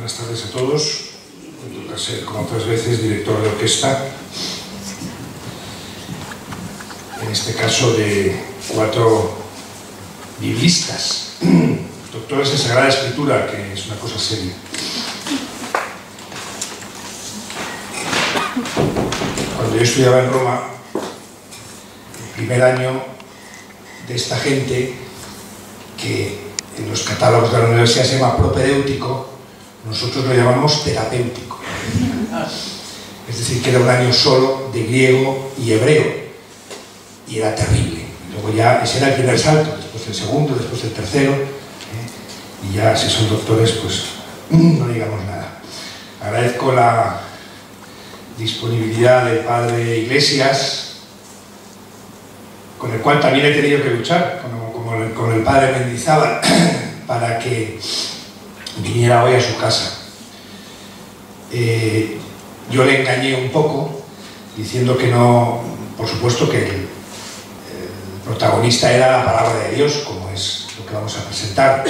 Buenas tardes a todos. Me toca ser, como otras veces, director de orquesta. En este caso de 4 biblistas, doctores en Sagrada Escritura, que es una cosa seria. Cuando yo estudiaba en Roma, el primer año de esta gente, que en los catálogos de la universidad se llama propedéutico, nosotros lo llamamos terapéutico. Es decir, que era un año solo de griego y hebreo, y era terrible. Luego ya ese era el primer salto, después el segundo, después el tercero, y ya si son doctores, pues no digamos nada. Agradezco la disponibilidad del padre Iglesias, con el cual también he tenido que luchar, con el padre Mendizábal, para que viniera hoy a su casa. Yo le engañé un poco, diciendo que no, por supuesto que el protagonista era la palabra de Dios, como es lo que vamos a presentar,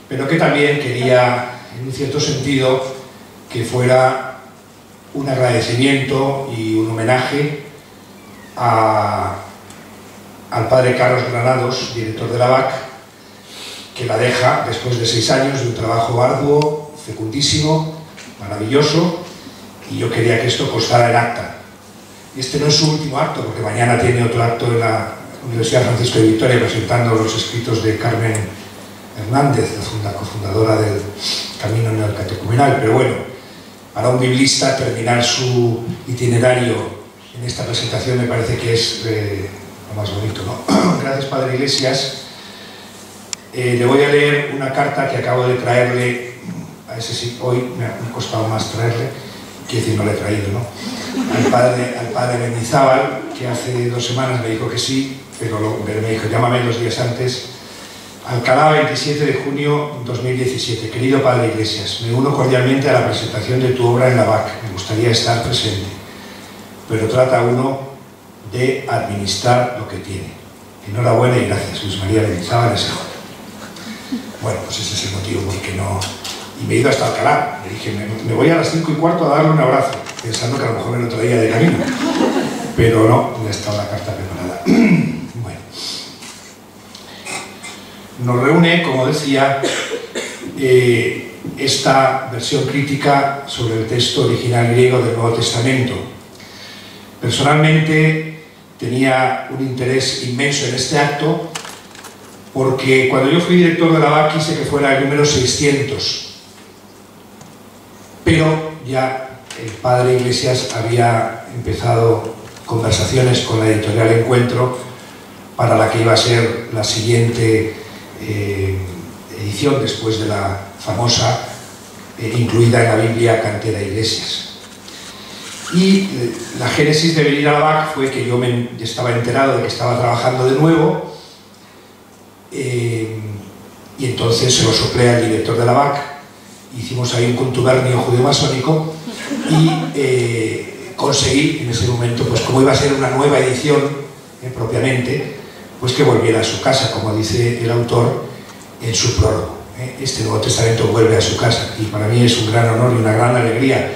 pero que también quería, en un cierto sentido, que fuera un agradecimiento y un homenaje al padre Carlos Granados, director de la BAC, que la deja después de 6 años de un trabajo arduo, fecundísimo, maravilloso, y yo quería que esto constara en acta. Este no es su último acto, porque mañana tiene otro acto en la Universidad Francisco de Vitoria presentando los escritos de Carmen Hernández, la cofundadora del Camino Neocatecumenal, pero bueno, para un biblista terminar su itinerario en esta presentación me parece que es lo más bonito, ¿no? Gracias, padre Iglesias. Le voy a leer una carta que acabo de traerle, a ese sí, hoy me ha costado más traerle, quiero decir, no le he traído, ¿no? Al padre Mendizábal, que hace 2 semanas me dijo que sí, pero me dijo, llámame 2 días antes. Alcalá, 27 de junio 2017. Querido padre Iglesias, me uno cordialmente a la presentación de tu obra en la BAC. Me gustaría estar presente, pero trata uno de administrar lo que tiene. Enhorabuena y gracias. Luis María Mendizábal, SJ. Bueno, pues ese es el motivo por el que no... Y me he ido hasta Alcalá. Le dije, me voy a las 5:15 a darle un abrazo, pensando que a lo mejor me lo traía de camino. Pero no ha estado la carta preparada. Bueno. Nos reúne, como decía, esta versión crítica sobre el texto original griego del Nuevo Testamento. Personalmente tenía un interés inmenso en este acto, porque cuando yo fui director de la BAC quise que fuera el número 600, pero ya el padre Iglesias había empezado conversaciones con la editorial Encuentro para la que iba a ser la siguiente edición después de la famosa incluida en la Biblia Cantera Iglesias. Y la génesis de venir a la BAC fue que yo estaba enterado de que estaba trabajando de nuevo, y entonces se lo soplé al director de la BAC, hicimos ahí un contubernio judeo-masónico y conseguí en ese momento, pues como iba a ser una nueva edición propiamente, pues que volviera a su casa, como dice el autor en su prólogo. Este Nuevo Testamento vuelve a su casa, y para mí es un gran honor y una gran alegría.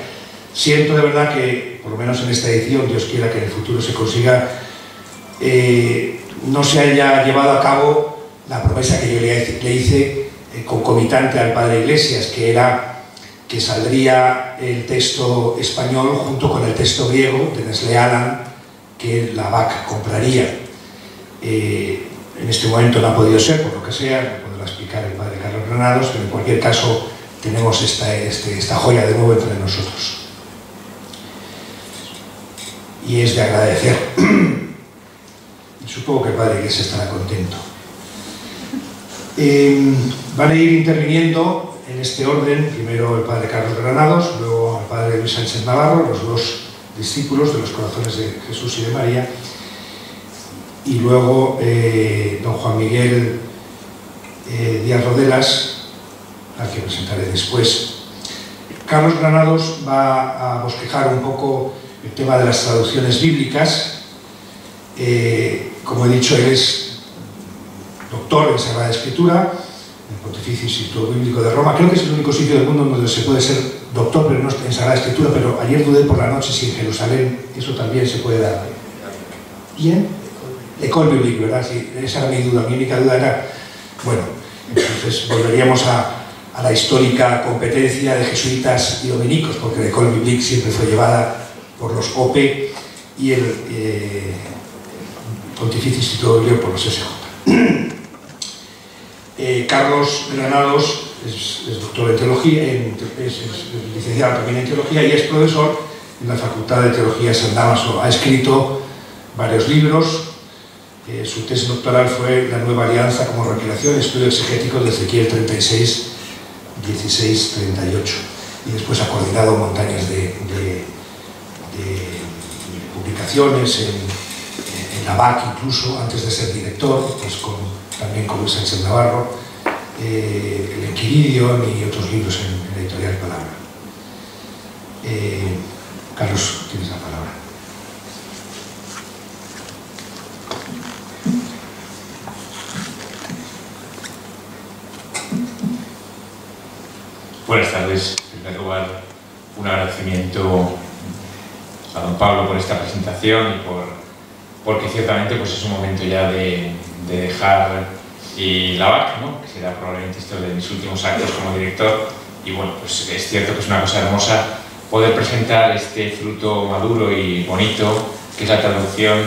Siento de verdad que, por lo menos en esta edición, Dios quiera que en el futuro se consiga, no se haya llevado a cabo la promesa que yo le hice concomitante al padre Iglesias, que era que saldría el texto español junto con el texto griego de Nestlé Aland, que la BAC compraría. En este momento no ha podido ser, por lo que sea, lo podrá explicar el padre Carlos Granados, pero en cualquier caso tenemos esta joya de nuevo entre nosotros. Y es de agradecer. Y supongo que el padre Iglesias estará contento. Van a ir interviniendo en este orden, primero el padre Carlos Granados, luego el padre Luis Sánchez Navarro, los 2 discípulos de los corazones de Jesús y de María, y luego don Juan Miguel Díaz Rodelas, al que presentaré después. Carlos Granados va a bosquejar un poco el tema de las traducciones bíblicas. Como he dicho, él es doctor en Sagrada Escritura, el Pontificio Instituto Bíblico de Roma. Creo que es el único sitio del mundo donde se puede ser doctor, pero no en Sagrada Escritura, pero ayer dudé por la noche si en Jerusalén eso también se puede dar. ¿Y en École Biblique, verdad? Sí, esa era mi duda, mi única duda era, bueno, entonces volveríamos a la histórica competencia de jesuitas y dominicos, porque la École Biblique siempre fue llevada por los OP y el Pontificio Instituto Bíblico por los SJ. Carlos Granados es doctor en teología, es licenciado también en teología y es profesor en la Facultad de Teología de San Dámaso. Ha escrito varios libros. Su tesis doctoral fue La Nueva Alianza como Revelación, estudio exegético de Ezequiel 36, 16, 38. Y después ha coordinado montañas de publicaciones en la BAC, incluso antes de ser director, pues también con Luis Sánchez Navarro, El Enquiridion y otros libros en la editorial Palabra. Carlos, tienes la palabra. Buenas tardes. En primer lugar, un agradecimiento a don Pablo por esta presentación y porque ciertamente pues, es un momento ya de dejar la BAC, ¿no? Que será probablemente esto de mis últimos actos como director. Y bueno, pues es cierto que es una cosa hermosa poder presentar este fruto maduro y bonito, que es la traducción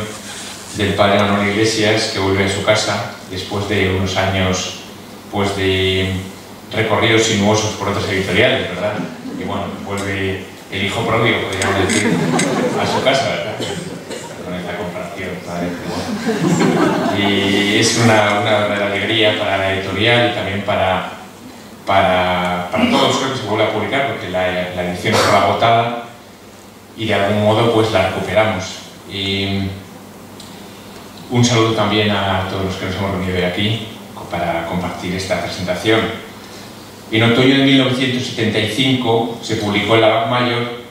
del padre Manuel Iglesias, que vuelve a su casa después de unos años pues, de recorridos sinuosos por otras editoriales, ¿verdad? Y bueno, vuelve el hijo pródigo, podríamos decir, a su casa, ¿verdad? Con esta comparación, padre. Y es una verdadera alegría para la editorial y también para todos los que se vuelve a publicar, porque la edición estaba agotada y de algún modo pues la recuperamos. Y un saludo también a todos los que nos hemos reunido hoy aquí para compartir esta presentación. En otoño de 1975 se publicó en la BAC Mayor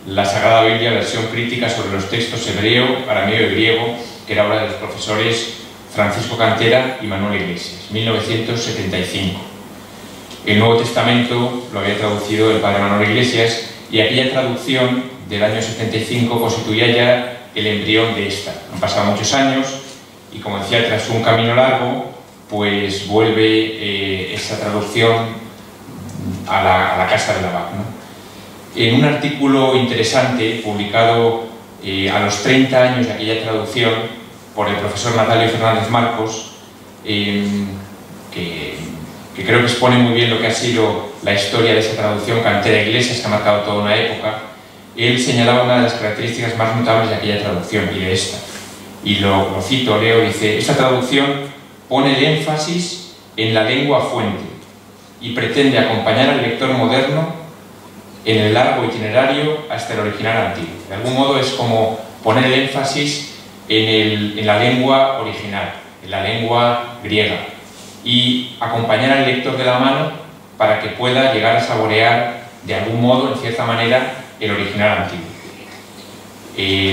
la Sagrada Biblia, versión crítica sobre los textos hebreo, arameo y griego, que era obra de los profesores Francisco Cantera y Manuel Iglesias, 1975. El Nuevo Testamento lo había traducido el padre Manuel Iglesias y aquella traducción del año 75 constituía ya el embrión de esta. Han pasado muchos años y, como decía, tras un camino largo, pues vuelve esa traducción a la casa de la BAC, ¿no? En un artículo interesante publicado a los 30 años de aquella traducción por el profesor Natalio Fernández Marcos, que creo que expone muy bien lo que ha sido la historia de esa traducción, Cantera Iglesias, que ha marcado toda una época, él señalaba una de las características más notables de aquella traducción y de esta. Y lo cito, leo, dice: esta traducción pone el énfasis en la lengua fuente y pretende acompañar al lector moderno en el largo itinerario hasta el original antiguo. De algún modo es como poner el énfasis en la lengua original, en la lengua griega, y acompañar al lector de la mano para que pueda llegar a saborear de algún modo, en cierta manera, el original antiguo.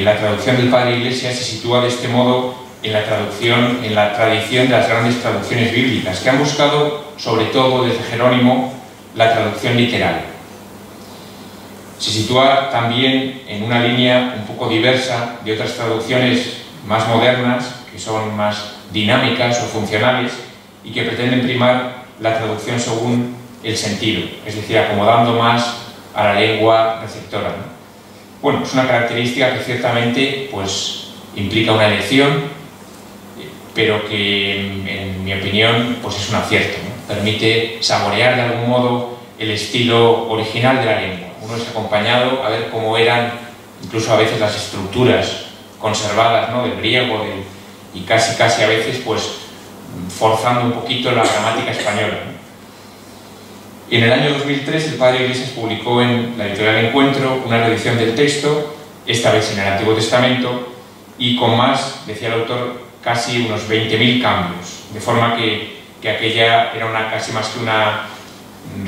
La traducción del padre Iglesias se sitúa de este modo en la tradición de las grandes traducciones bíblicas, que han buscado, sobre todo desde Jerónimo, la traducción literal. Se sitúa también en una línea un poco diversa de otras traducciones más modernas, que son más dinámicas o funcionales, y que pretenden primar la traducción según el sentido, es decir, acomodando más a la lengua receptora, ¿no? Bueno, es una característica que ciertamente pues, implica una elección, pero que en mi opinión pues es un acierto, ¿no? Permite saborear de algún modo el estilo original de la lengua. Uno es acompañado a ver cómo eran incluso a veces las estructuras conservadas, ¿no? Del griego y casi a veces pues forzando un poquito la gramática española, ¿no? En el año 2003 el padre Iglesias publicó en la editorial Encuentro una reedición del texto, esta vez en el Antiguo Testamento, y con más, decía el autor, casi unos 20.000 cambios, de forma que aquella era casi más que una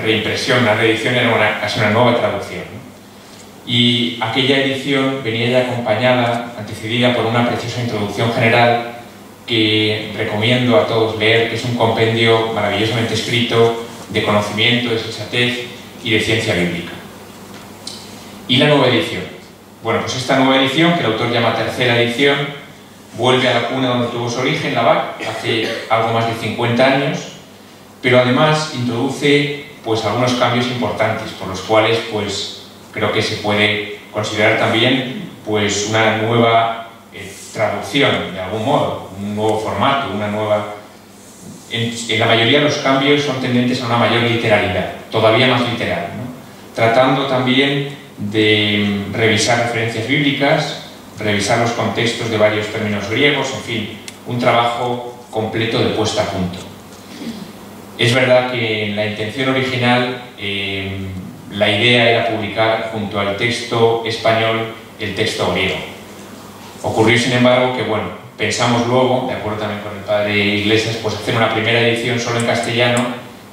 reimpresión, una reedición, era casi una nueva traducción, ¿no? Y aquella edición venía ya acompañada, antecedida por una preciosa introducción general que recomiendo a todos leer, que es un compendio maravillosamente escrito de conocimiento, de sensatez y de ciencia bíblica. ¿Y la nueva edición? Bueno, pues esta nueva edición, que el autor llama tercera edición, vuelve a la cuna donde tuvo su origen, la BAC, hace algo más de 50 años, pero además introduce pues algunos cambios importantes, por los cuales pues creo que se puede considerar también pues una nueva traducción, de algún modo, un nuevo formato, una nueva... En la mayoría de los cambios son tendentes a una mayor literalidad, todavía más literal, ¿no? Tratando también de revisar referencias bíblicas, revisar los contextos de varios términos griegos, en fin, un trabajo completo de puesta a punto. Es verdad que en la intención original la idea era publicar junto al texto español el texto griego. Ocurrió, sin embargo, que bueno, pensamos luego, de acuerdo también con el padre Iglesias, pues hacer una primera edición solo en castellano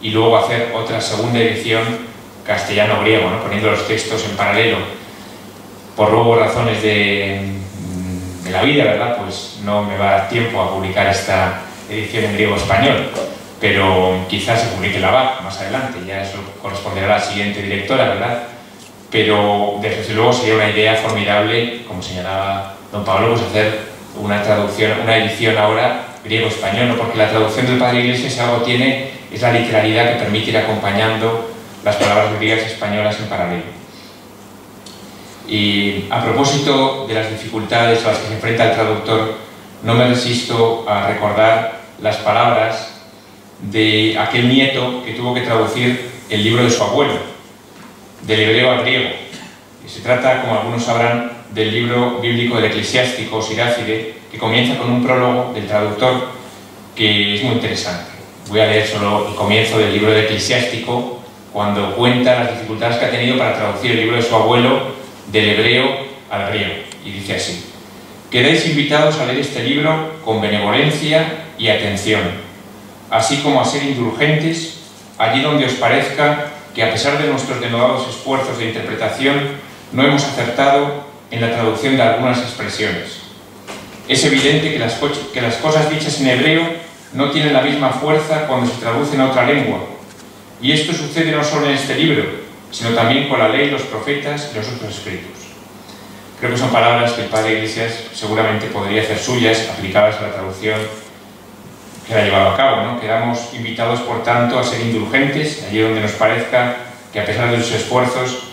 y luego hacer otra segunda edición castellano-griego, ¿no? Poniendo los textos en paralelo. Por luego razones de la vida, ¿verdad? Pues no me va a dar tiempo a publicar esta edición en griego-español, pero quizás se publique la BAC más adelante, ya eso corresponderá a la siguiente directora, ¿verdad? Pero desde luego sería una idea formidable, como señalaba don Pablo, pues hacer una traducción, una edición ahora griego-español, ¿no? Porque la traducción del padre Iglesias algo tiene, es la literalidad que permite ir acompañando las palabras griegas y españolas en paralelo. Y a propósito de las dificultades a las que se enfrenta el traductor, no me resisto a recordar las palabras de aquel nieto que tuvo que traducir el libro de su abuelo, del hebreo al griego. Y se trata, como algunos sabrán, del libro bíblico del eclesiástico Sirácide, que comienza con un prólogo del traductor que es muy interesante. Voy a leer solo el comienzo del libro del eclesiástico, cuando cuenta las dificultades que ha tenido para traducir el libro de su abuelo del hebreo al griego. Y dice así: quedáis invitados a leer este libro con benevolencia y atención, así como a ser indulgentes allí donde os parezca que, a pesar de nuestros denodados esfuerzos de interpretación, no hemos acertado en la traducción de algunas expresiones. Es evidente que las cosas dichas en hebreo no tienen la misma fuerza cuando se traducen a otra lengua, y esto sucede no solo en este libro, sino también con la ley, los profetas y los otros escritos. Creo que son palabras que el padre Iglesias seguramente podría hacer suyas, aplicadas a la traducción que ha llevado a cabo, ¿no? Quedamos invitados, por tanto, a ser indulgentes allí donde nos parezca que, a pesar de sus esfuerzos,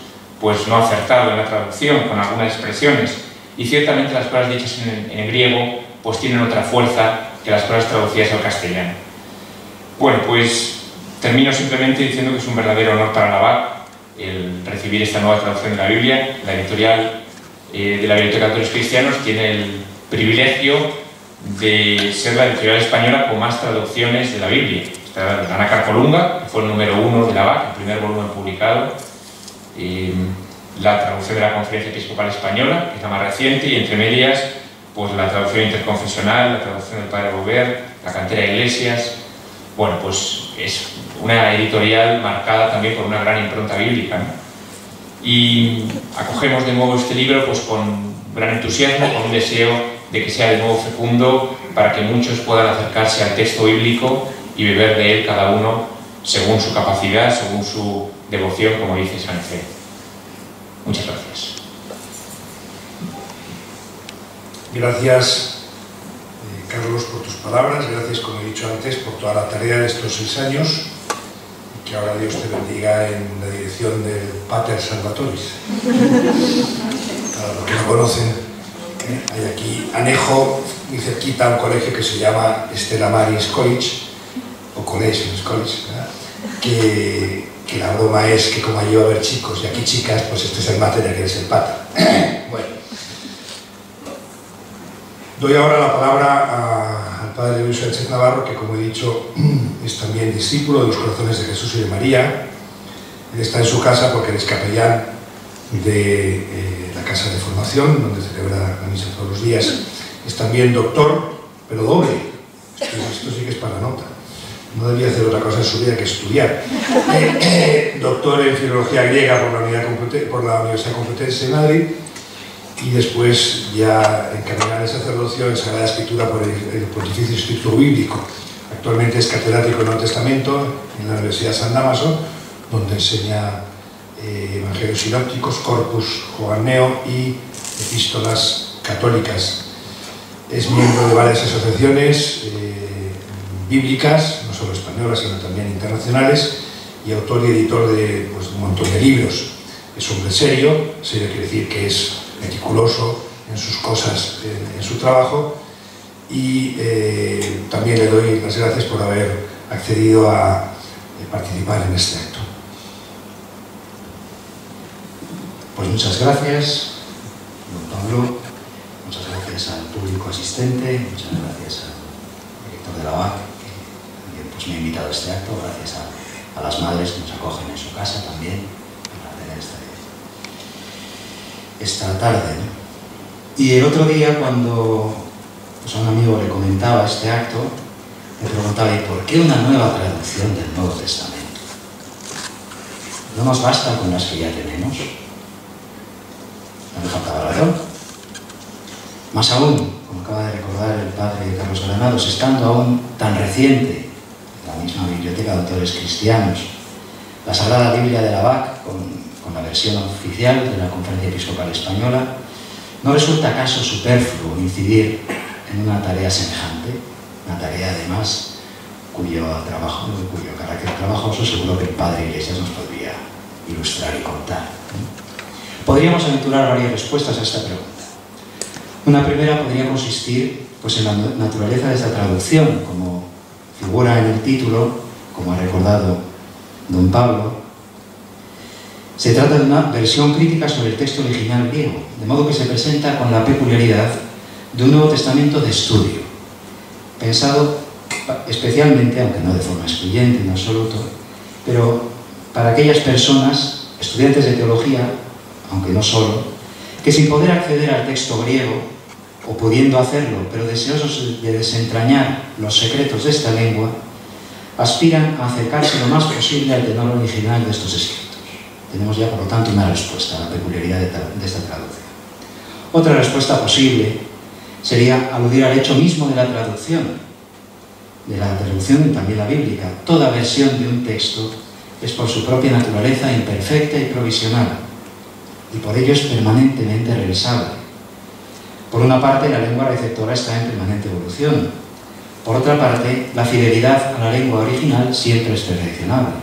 pues no ha acertado en la traducción con algunas expresiones, y ciertamente las cosas dichas en griego pues tienen otra fuerza que las cosas traducidas al castellano. Bueno, pues termino simplemente diciendo que es un verdadero honor para la BAC el recibir esta nueva traducción de la Biblia. La editorial de la Biblioteca de Autores Cristianos tiene el privilegio de ser la editorial española con más traducciones de la Biblia. Está la Ana Carcolunga, que fue el número 1 de la BAC, el primer volumen publicado, la traducción de la Conferencia Episcopal Española, que es la más reciente, y entre medias pues la traducción interconfesional, la traducción del padre Bover, la cantera de Iglesias. Bueno, pues es una editorial marcada también por una gran impronta bíblica, ¿no? Y acogemos de nuevo este libro pues con gran entusiasmo, con un deseo de que sea de nuevo fecundo para que muchos puedan acercarse al texto bíblico y beber de él cada uno según su capacidad, según su devoción, como dice San Efrén. Muchas gracias. Gracias, Carlos, por tus palabras. Gracias, como he dicho antes, por toda la tarea de estos 6 años. Y que ahora Dios te bendiga en la dirección del Pater Salvatoris. Para los que no conocen, hay aquí anejo, muy cerquita, un colegio que se llama Stella Maris College, o College, no es College, ¿verdad? Que la broma es que como allí va a haber chicos y aquí chicas, pues este es el máter y aquel es el pater. Bueno. Doy ahora la palabra al padre Luis Sánchez Navarro, que, como he dicho, es también discípulo de los Corazones de Jesús y de María. Él está en su casa porque es capellán de la casa de formación, donde celebra la misa todos los días. Es también doctor, pero doble. Esto sí que es para nota. No debía hacer otra cosa en su vida que estudiar. Doctor en Filología Griega por la Universidad Complutense de Madrid. y después ya encargar el sacerdocio en Sagrada Escritura por el Pontificio Instituto Bíblico. Actualmente es catedrático del Nuevo Testamento en la Universidad San Dámaso, donde enseña Evangelios Sinópticos, Corpus Joanneo y Epístolas Católicas. Es miembro de varias asociaciones bíblicas, no solo españolas, sino también internacionales, y autor y editor de un montón de libros. Es un hombre serio quiere decir que es meticuloso en sus cosas, en su trabajo, y también le doy las gracias por haber accedido a participar en este acto. Pues muchas gracias, don Pablo, muchas gracias al público asistente, muchas gracias al director de la BAC, que pues, me ha invitado a este acto, gracias a las madres que nos acogen en su casa también, para tener esta tarde, ¿no? Y el otro día, cuando pues, a un amigo le comentaba este acto, me preguntaba, ¿y por qué una nueva traducción del Nuevo Testamento? ¿No nos basta con las que ya tenemos? No me faltaba razón. Más aún, como acaba de recordar el padre Carlos Granados, estando aún tan reciente en la misma biblioteca de autores cristianos, la Sagrada Biblia de la BAC, con la versión oficial de la Conferencia Episcopal Española, ¿no resulta acaso superfluo incidir en una tarea semejante? Una tarea, además, cuyo carácter trabajoso seguro que el Padre Iglesias nos podría ilustrar y contar. Podríamos aventurar varias respuestas a esta pregunta. Una primera podría consistir pues, en la naturaleza de esta traducción, como figura en el título, como ha recordado don Pablo. Se trata de una versión crítica sobre el texto original griego, de modo que se presenta con la peculiaridad de un Nuevo Testamento de estudio, pensado especialmente, aunque no de forma excluyente en absoluto, pero para aquellas personas, estudiantes de teología, aunque no solo, que sin poder acceder al texto griego, o pudiendo hacerlo, pero deseosos de desentrañar los secretos de esta lengua, aspiran a acercarse lo más posible al tenor original de estos escritos. Tenemos ya, por lo tanto, una respuesta a la peculiaridad de esta traducción. Otra respuesta posible sería aludir al hecho mismo de la traducción y también la bíblica. Toda versión de un texto es por su propia naturaleza imperfecta y provisional, y por ello es permanentemente revisable. Por una parte, la lengua receptora está en permanente evolución. Por otra parte, la fidelidad a la lengua original siempre es perfeccionable.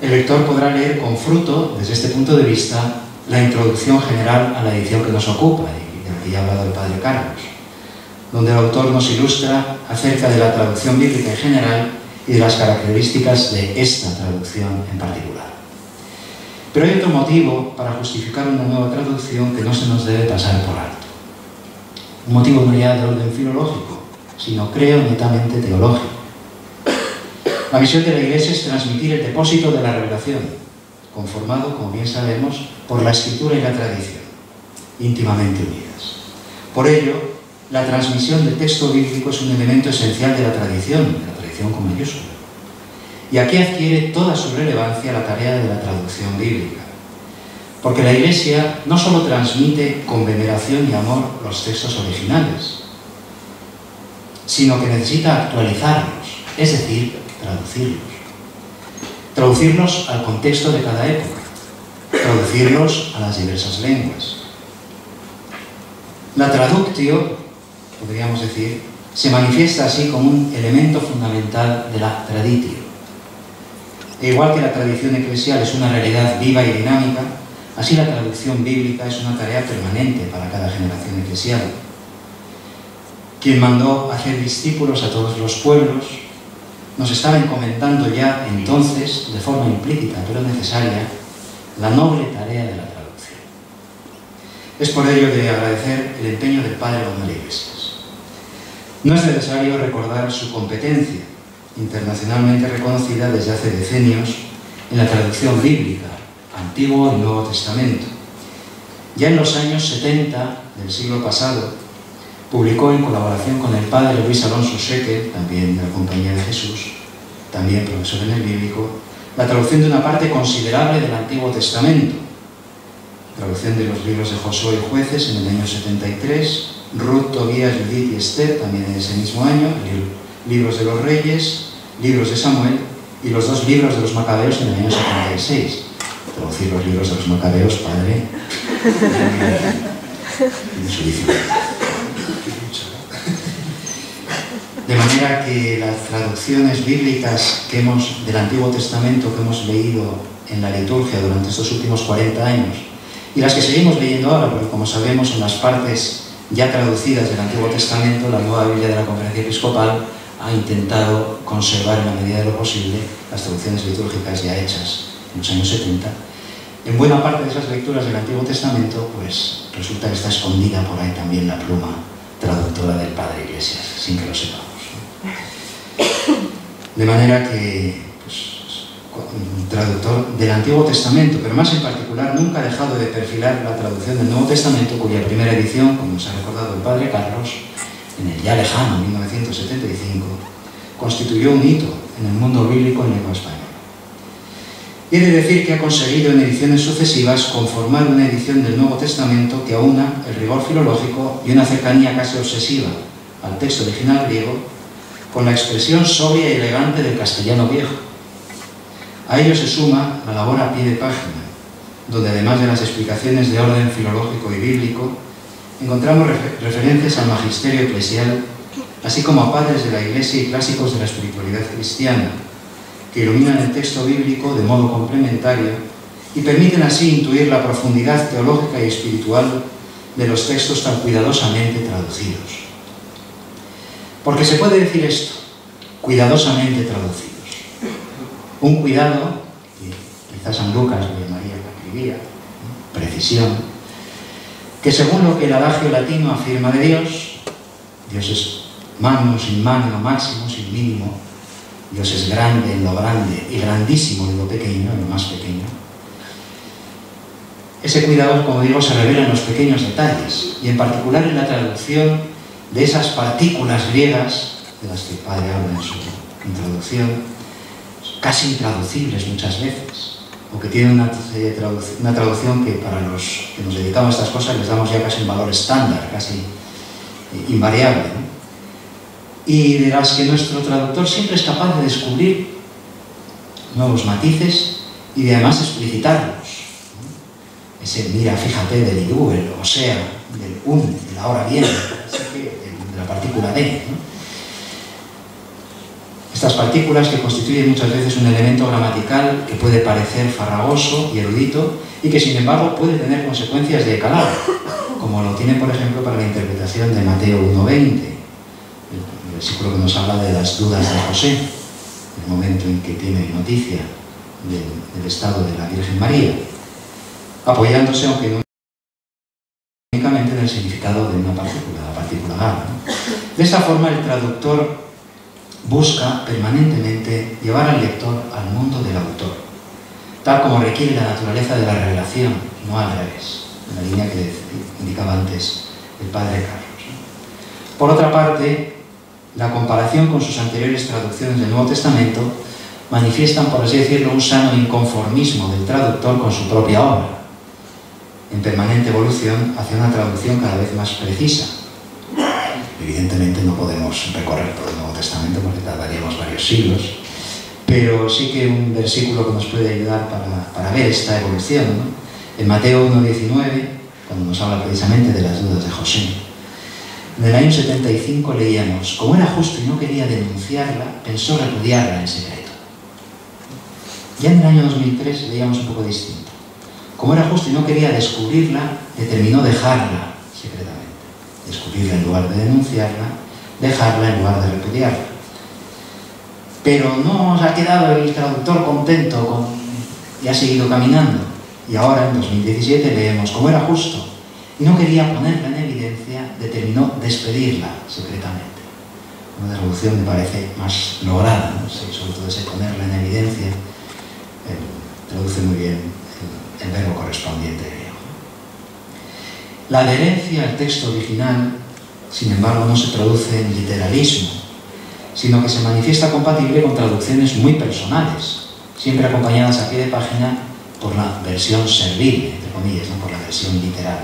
El lector podrá leer con fruto, desde este punto de vista, la introducción general a la edición que nos ocupa, y del que ya ha hablado el padre Carlos, donde el autor nos ilustra acerca de la traducción bíblica en general y de las características de esta traducción en particular. Pero hay otro motivo para justificar una nueva traducción que no se nos debe pasar por alto. Un motivo no ya de orden filológico, sino, creo, netamente teológico. La misión de la Iglesia es transmitir el depósito de la revelación, conformado, como bien sabemos, por la Escritura y la tradición, íntimamente unidas. Por ello, la transmisión del texto bíblico es un elemento esencial de la tradición con mayúscula. Y aquí adquiere toda su relevancia la tarea de la traducción bíblica, porque la Iglesia no solo transmite con veneración y amor los textos originales, sino que necesita actualizarlos, es decir, traducirlos al contexto de cada época, traducirlos a las diversas lenguas. La traductio, podríamos decir, se manifiesta así como un elemento fundamental de la traditio. E igual que la tradición eclesial es una realidad viva y dinámica, así la traducción bíblica es una tarea permanente para cada generación eclesial. Quien mandó hacer discípulos a todos los pueblos nos estaba encomendando ya entonces, de forma implícita pero necesaria, la noble tarea de la traducción. Es por ello de agradecer el empeño del padre Manuel Iglesias. No es necesario recordar su competencia, internacionalmente reconocida desde hace decenios, en la traducción bíblica, Antiguo y Nuevo Testamento. Ya en los años 70 del siglo pasado, publicó en colaboración con el padre Luis Alonso Seque, también de la Compañía de Jesús, también profesor en el bíblico, la traducción de una parte considerable del Antiguo Testamento, traducción de los libros de Josué y Jueces en el año 73, Ruth, Tobías, Judith y Esther, también en ese mismo año, libros de los Reyes, libros de Samuel y los 2 libros de los Macabeos en el año 76. Traducir los libros de los Macabeos, padre, en su dificultad. De manera que las traducciones bíblicas del Antiguo Testamento que hemos leído en la liturgia durante estos últimos 40 años y las que seguimos leyendo ahora, porque como sabemos en las partes ya traducidas del Antiguo Testamento, la Nueva Biblia de la Conferencia Episcopal ha intentado conservar en la medida de lo posible las traducciones litúrgicas ya hechas en los años 70. En buena parte de esas lecturas del Antiguo Testamento, pues resulta que está escondida por ahí también la pluma traductora del Padre Iglesias, sin que lo sepamos. De manera que, un traductor del Antiguo Testamento, pero más en particular, nunca ha dejado de perfilar la traducción del Nuevo Testamento, cuya primera edición, como nos ha recordado el Padre Carlos, en el ya lejano 1975, constituyó un hito en el mundo bíblico en lengua española. Y he de decir que ha conseguido en ediciones sucesivas conformar una edición del Nuevo Testamento que aúna el rigor filológico y una cercanía casi obsesiva al texto original griego con la expresión sobria y elegante del castellano viejo. A ello se suma la labor a pie de página, donde además de las explicaciones de orden filológico y bíblico, encontramos referencias al magisterio eclesial, así como a padres de la Iglesia y clásicos de la espiritualidad cristiana, que iluminan el texto bíblico de modo complementario y permiten así intuir la profundidad teológica y espiritual de los textos tan cuidadosamente traducidos. Porque se puede decir esto, cuidadosamente traducidos. Un cuidado, que quizás San Lucas lo llamaría acribia, precisión, que según lo que el adagio latino afirma de Dios, Dios es magno sin magno, máximo sin mínimo, Dios es grande en lo grande y grandísimo en lo pequeño, en lo más pequeño. Ese cuidado, como digo, se revela en los pequeños detalles y en particular en la traducción de esas partículas griegas de las que el Padre habla en su introducción, casi intraducibles muchas veces, o que tienen una traducción que para los que nos dedicamos a estas cosas les damos ya casi un valor estándar, casi invariable, ¿no? Y de las que nuestro traductor siempre es capaz de descubrir nuevos matices y de además explicitarlos, ¿no? Ese mira, fíjate del idú, el o sea, del del ahora bien, de la partícula de, ¿no? Estas partículas que constituyen muchas veces un elemento gramatical que puede parecer farragoso y erudito y que sin embargo puede tener consecuencias de calado, como lo tiene por ejemplo para la interpretación de Mateo 1:20, el versículo que nos habla de las dudas de José, el momento en que tiene noticia del estado de la Virgen María, apoyándose, aunque no únicamente, en el significado de una partícula, la partícula gar, ¿no? De esta forma el traductor busca permanentemente llevar al lector al mundo del autor, tal como requiere la naturaleza de la revelación, no al revés, en la línea que indicaba antes el Padre Carlos, ¿no? Por otra parte, la comparación con sus anteriores traducciones del Nuevo Testamento manifiestan, por así decirlo, un sano inconformismo del traductor con su propia obra, en permanente evolución hacia una traducción cada vez más precisa. Evidentemente no podemos recorrer todo el Nuevo Testamento porque tardaríamos varios siglos, pero sí que un versículo que nos puede ayudar para ver esta evolución, ¿no? En Mateo 1:19, cuando nos habla precisamente de las dudas de José. En el año 75 leíamos: como era justo y no quería denunciarla, pensó repudiarla en secreto. Ya en el año 2003 leíamos un poco distinto: como era justo y no quería descubrirla, determinó dejarla secretamente. Descubrirla en lugar de denunciarla, dejarla en lugar de repudiarla. Pero no ha quedado el traductor contento y ha seguido caminando. Y ahora, en 2017, leemos: como era justo y no quería ponerla en evidencia, determinó despedirla secretamente. Una traducción me parece más lograda, ¿no? Sí, sobre todo ese ponerla en evidencia, traduce muy bien el verbo correspondiente griego. La adherencia al texto original, sin embargo, no se traduce en literalismo, sino que se manifiesta compatible con traducciones muy personales, siempre acompañadas a pie de página por la versión servil, entre comillas, no por la versión literal.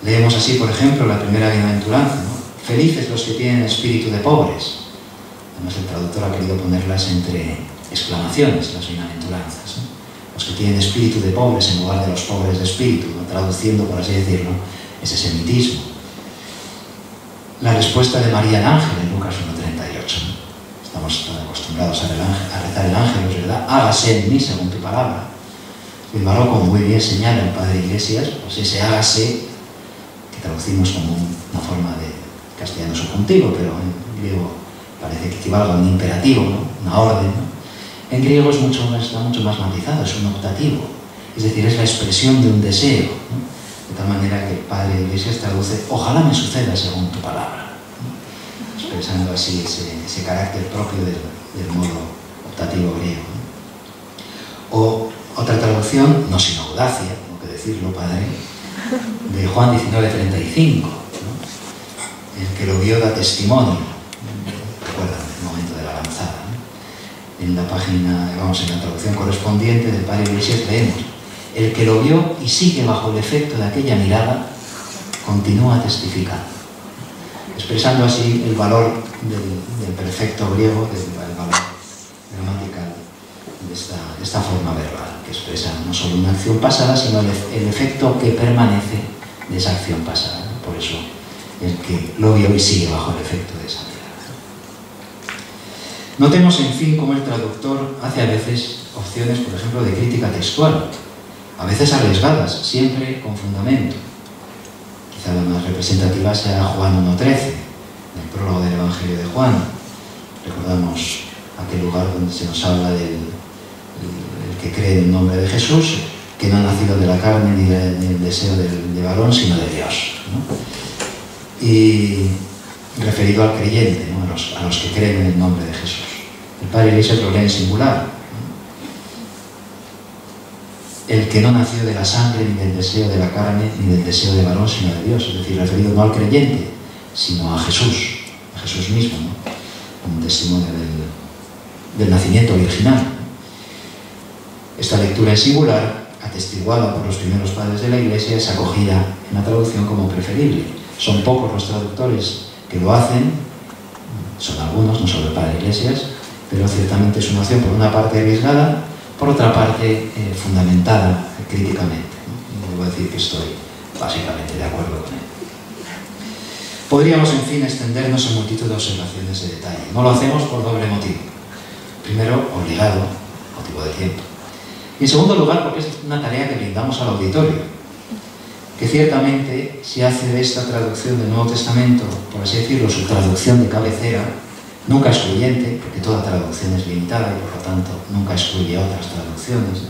Leemos así, por ejemplo, la primera bienaventuranza, ¿no? Felices los que tienen espíritu de pobres. Además, el traductor ha querido ponerlas entre exclamaciones, las bienaventuranzas, ¿no? Los que tienen espíritu de pobres en lugar de los pobres de espíritu, ¿no? Traduciendo, por así decirlo, ese semitismo. La respuesta de María el ángel en Lucas 1:38. Estamos tan acostumbrados a rezar el ángel, es verdad, hágase en mí según tu palabra. Sin embargo, como muy bien señala el Padre Iglesias, pues ese hágase, que traducimos como una forma de castellano subjuntivo, pero en griego parece que equivalga a un imperativo, ¿no? Una orden, ¿no? En griego está mucho más matizado, es un optativo, es decir, es la expresión de un deseo, ¿no? De tal manera que el Padre Iglesias traduce, ojalá me suceda según tu palabra, ¿no? Expresando así ese carácter propio del modo optativo griego, ¿no? O otra traducción, no sin audacia, tengo que decirlo, Padre, de Juan 19:35, ¿no? El que lo vio da testimonio, recuerdan el momento de la lanzada, ¿no? En la página, vamos, en la traducción correspondiente del Padre Iglesias leemos, el que lo vio y sigue bajo el efecto de aquella mirada, continúa testificando, expresando así el valor del perfecto griego, el valor gramatical de esta forma verbal, que expresa no solo una acción pasada, sino el efecto que permanece de esa acción pasada, ¿no? Por eso, el que lo vio y sigue bajo el efecto de esa mirada. Notemos, en fin, cómo el traductor hace a veces opciones, por ejemplo, de crítica textual, a veces arriesgadas, siempre con fundamento. Quizá la más representativa sea Juan 1:13, el prólogo del Evangelio de Juan. Recordamos aquel lugar donde se nos habla del que cree en el nombre de Jesús, que no ha nacido de la carne ni del deseo de varón, sino de Dios, ¿no? Y referido al creyente, ¿no? a los que creen en el nombre de Jesús. El Padre Iglesias lo lee en singular, ¿no? El que no nació de la sangre, ni del deseo de la carne, ni del deseo de varón, sino de Dios. Es decir, referido no al creyente, sino a Jesús mismo, ¿no? Un testimonio del nacimiento virginal. Esta lectura en singular, atestiguada por los primeros padres de la Iglesia, es acogida en la traducción como preferible. Son pocos los traductores que lo hacen, son algunos, no solo el Padre Iglesias, pero ciertamente es una opción, por una parte arriesgada, por otra parte fundamentada críticamente, ¿no? Y debo decir que estoy básicamente de acuerdo con él. Podríamos, en fin, extendernos en multitud de observaciones de detalle. No lo hacemos por doble motivo. Primero, obligado, motivo de tiempo. Y en segundo lugar, porque es una tarea que brindamos al auditorio, que ciertamente, si hace de esta traducción del Nuevo Testamento, por así decirlo, su traducción de cabecera, nunca excluyente, porque toda traducción es limitada y por lo tanto nunca excluye otras traducciones,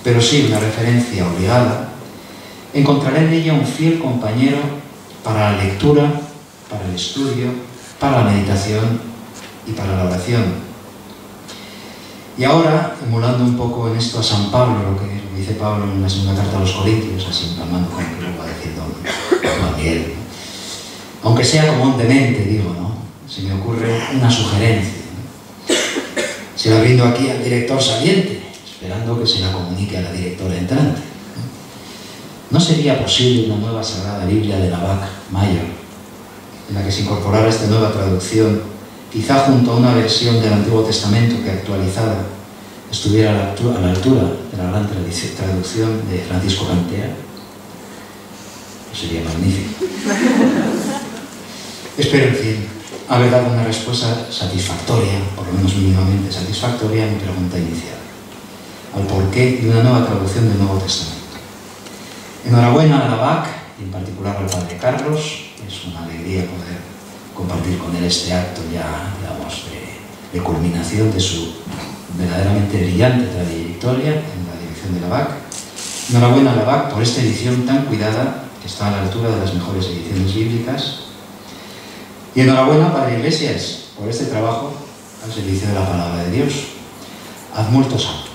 pero sí una referencia obligada, encontrará en ella un fiel compañero para la lectura, para el estudio, para la meditación y para la oración. Y ahora, emulando un poco en esto a San Pablo, lo que dice Pablo en la segunda carta a los Corintios, así empalmando con lo que luego va a decir don Miguel, aunque sea como un demente, digo, ¿no? Se me ocurre una sugerencia, ¿no? Se la brindo aquí al director saliente, esperando que se la comunique a la directora entrante. ¿No sería posible una nueva Sagrada Biblia de la Bach Mayor, en la que se incorporara esta nueva traducción, quizá junto a una versión del Antiguo Testamento que, actualizada, estuviera a la altura de la gran traducción de Francisco Cantea? Sería magnífico. Espero, en fin, haber dado una respuesta satisfactoria, por lo menos mínimamente satisfactoria, a mi pregunta inicial, al porqué de una nueva traducción del Nuevo Testamento. Enhorabuena a la BAC, y en particular al Padre Carlos. Es una alegría poder compartir con él este acto ya, digamos, de culminación de su verdaderamente brillante trayectoria en la dirección de la BAC. Enhorabuena a la BAC por esta edición tan cuidada, que está a la altura de las mejores ediciones bíblicas. Y enhorabuena, Padre Iglesias, por este trabajo al servicio de la palabra de Dios. Ad multos santos.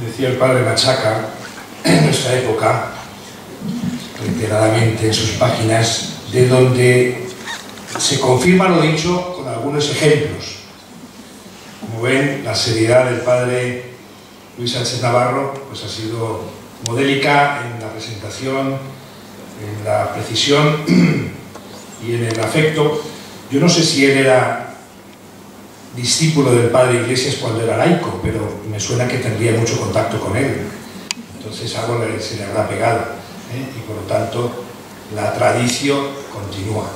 Decía el padre Machaca, en nuestra época, reiteradamente en sus páginas, de donde Se confirma lo dicho con algunos ejemplos. Como ven, la seriedad del padre Luis Sánchez Navarro pues ha sido modélica en la presentación, en la precisión y en el afecto. Yo no sé si él era discípulo del padre Iglesias cuando era laico, pero me suena que tendría mucho contacto con él. Entonces algo se le habrá pegado, y por lo tanto la tradición continúa.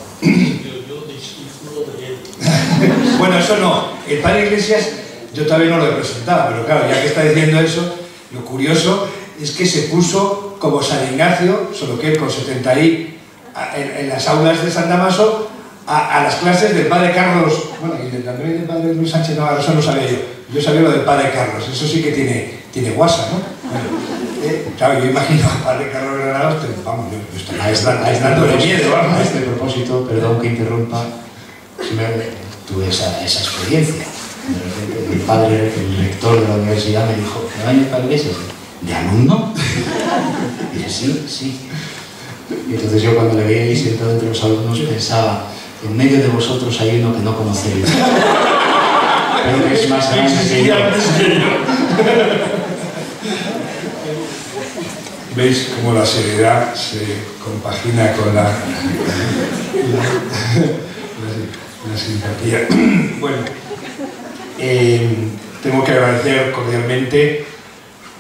Bueno, eso no. El padre Iglesias yo todavía no lo he presentado, pero claro, ya que está diciendo eso, lo curioso es que se puso como San Ignacio, solo que él con 70 y en las aulas de San Damaso a las clases del padre Carlos. Bueno, y del padre Luis Sánchez Navarro, eso no sabía yo. Yo sabía lo del padre Carlos, eso sí que tiene guasa, ¿no? Bueno, claro, yo imagino al padre Carlos Granados, vamos, yo dándole miedo, vamos. A este propósito, perdón que interrumpa, tuve esa experiencia. De repente el padre, el rector de la universidad me dijo, ¿me va a ir para Iglesias? ¿De alumno? Y dije, sí. Y entonces yo cuando le veía ahí sentado entre los alumnos pensaba, en medio de vosotros hay uno que no conocéis. Pero que es más grande que yo. ¿Veis cómo la seriedad se compagina con la simpatía? Bueno, tengo que agradecer cordialmente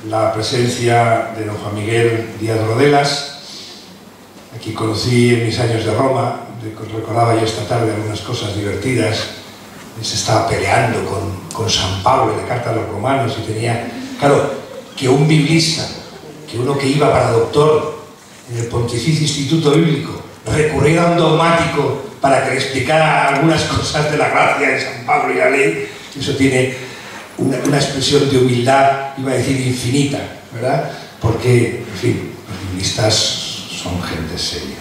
la presencia de don Juan Miguel Díaz Rodelas. Aquí conocí en mis años de Roma, recordaba yo esta tarde algunas cosas divertidas. Se estaba peleando con San Pablo en la Carta a los Romanos y tenía, claro, que un biblista, que uno que iba para doctor en el Pontificio Instituto Bíblico, recurriera a un dogmático para que le explicara algunas cosas de la gracia de San Pablo y la ley. Eso tiene una expresión de humildad, iba a decir infinita, ¿verdad? Porque, en fin, los biblistas son gente seria.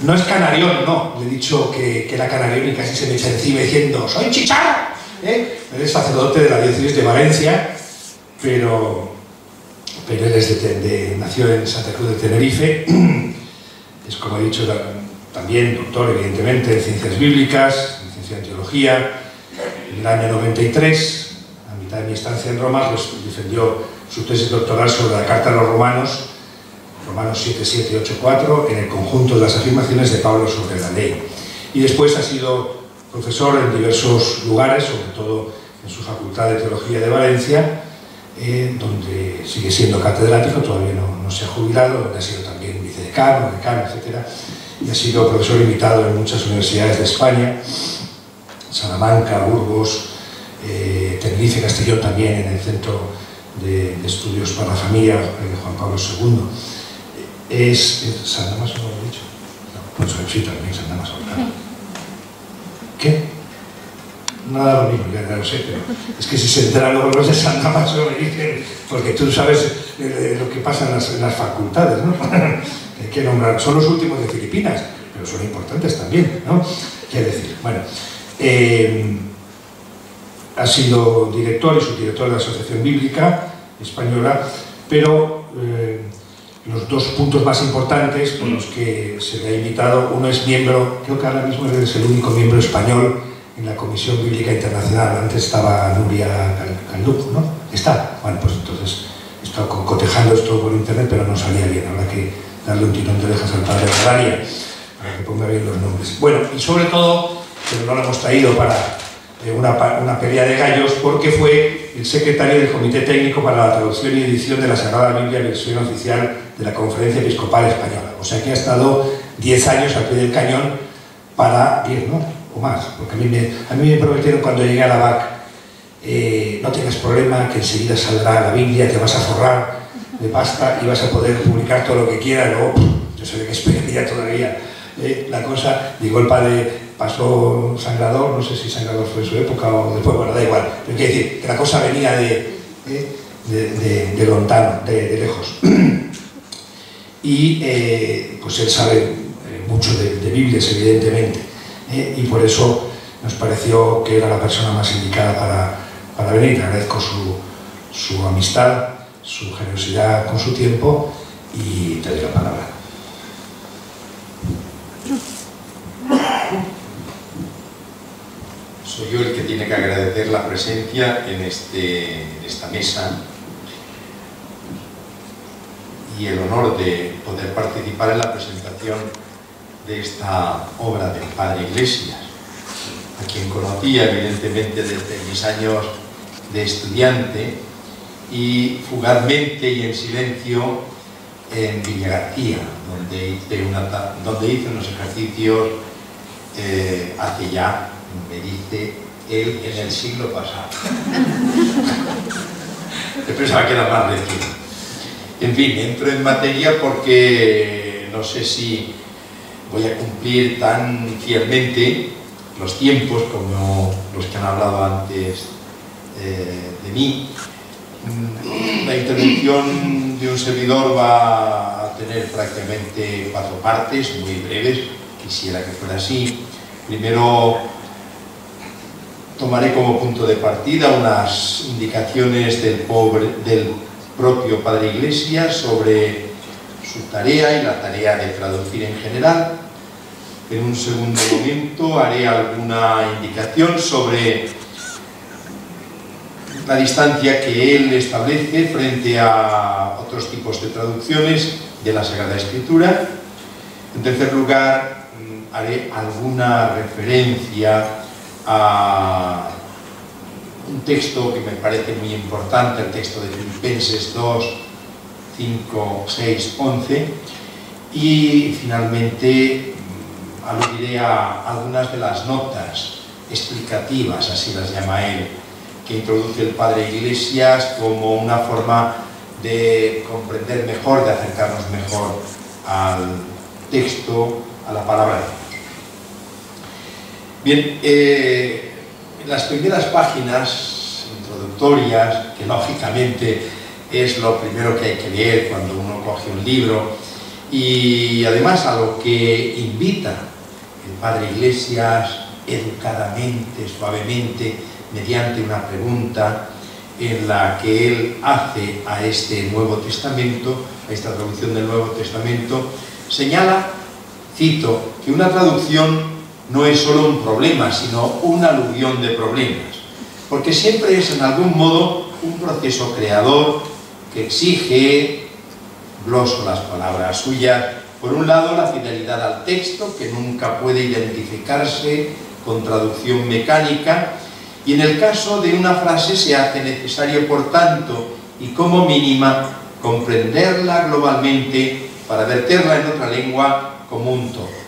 No es canarión, no. Le he dicho que era canarión y casi se me echa encima diciendo ¡soy chicharro! Él es sacerdote de la diócesis de Valencia, pero él es nació en Santa Cruz de Tenerife. Es, como he dicho, también doctor, evidentemente, en ciencias bíblicas, licenciado en teología. En el año 93, a mitad de mi estancia en Roma, pues defendió su tesis doctoral sobre la Carta a los Romanos, Romanos 7, 7 y 8, 4, en el conjunto de las afirmaciones de Pablo sobre la ley. Y después ha sido profesor en diversos lugares, sobre todo en su Facultad de Teología de Valencia, donde sigue siendo catedrático, todavía no se ha jubilado, donde ha sido también vicedecano, decano, etc. Y ha sido profesor invitado en muchas universidades de España, Salamanca, Burgos, Tenerife, Castellón también, en el Centro de Estudios para la Familia de Juan Pablo II. ¿Es San Damaso, lo he dicho? No, pues sí, también San Damaso, claro. ¿Qué? Nada lo mismo, ya lo sé, pero es que si se enteran luego los de San Damaso me dicen, porque tú sabes lo que pasa en las facultades, ¿no? Hay que nombrar, son los últimos de Filipinas, pero son importantes también, ¿no? Quiero decir, bueno, ha sido director y subdirector de la Asociación Bíblica Española, pero los dos puntos más importantes por los que se le ha invitado, uno es miembro, creo que ahora mismo es el único miembro español en la Comisión Bíblica Internacional. Antes estaba Nuria Calduc, ¿no? Está. Bueno, pues entonces he estado cotejando esto por internet, pero no salía bien. Habrá que darle un tirón de orejas al padre Cadaria para que ponga bien los nombres. Bueno, y sobre todo, pero no lo hemos traído para una pelea de gallos, porque fue el secretario del Comité Técnico para la Traducción y Edición de la Sagrada Biblia, versión oficial de la Conferencia Episcopal Española. O sea que ha estado 10 años al pie del cañón para 10, ¿no? O más, porque a mí me prometieron cuando llegué a la BAC, no tengas problema, que enseguida saldrá la Biblia, te vas a forrar de pasta y vas a poder publicar todo lo que quieras. Luego, yo sé que esperaría todavía la cosa. Llegó el padre, pasó Sangrador, no sé si Sangrador fue en su época o después, bueno, da igual, pero quiero decir que la cosa venía de lontano, de lejos. Y pues él sabe mucho de Biblias, evidentemente, y por eso nos pareció que era la persona más indicada para venir. Le agradezco su amistad, su generosidad con su tiempo y te doy la palabra. el que tiene que agradecer la presencia en esta mesa y el honor de poder participar en la presentación de esta obra del Padre Iglesias, a quien conocía evidentemente desde mis años de estudiante y fugazmente y en silencio en Villa García, donde hice unos ejercicios hace ya, me dice él, en el siglo pasado. Yo pensaba que era más reciente. En fin, entro en materia porque no sé si voy a cumplir tan fielmente los tiempos como los que han hablado antes de mí. La intervención de un servidor va a tener prácticamente 4 partes, muy breves, quisiera que fuera así. Primero tomaré como punto de partida unas indicaciones del propio Padre Iglesias sobre su tarea y la tarea de traducir en general. En un segundo momento haré alguna indicación sobre la distancia que él establece frente a otros tipos de traducciones de la Sagrada Escritura. En tercer lugar, haré alguna referencia a un texto que me parece muy importante, el texto de Filipenses 2, 5, 6, 11, y finalmente aludiré a algunas de las notas explicativas, así las llama él, que introduce el Padre Iglesias como una forma de comprender mejor, de acercarnos mejor al texto, a la palabra de Dios. Bien, en las primeras páginas introductorias, que lógicamente es lo primero que hay que leer cuando uno coge un libro, y además a lo que invita el Padre Iglesias educadamente, suavemente, mediante una pregunta en la que él hace a este Nuevo Testamento, a esta traducción del Nuevo Testamento, señala, cito, que una traducción no es solo un problema, sino una aluvión de problemas, porque siempre es en algún modo un proceso creador que exige, gloso las palabras suyas, por un lado la fidelidad al texto, que nunca puede identificarse con traducción mecánica, y en el caso de una frase se hace necesario, por tanto, y como mínima, comprenderla globalmente para verterla en otra lengua como un todo.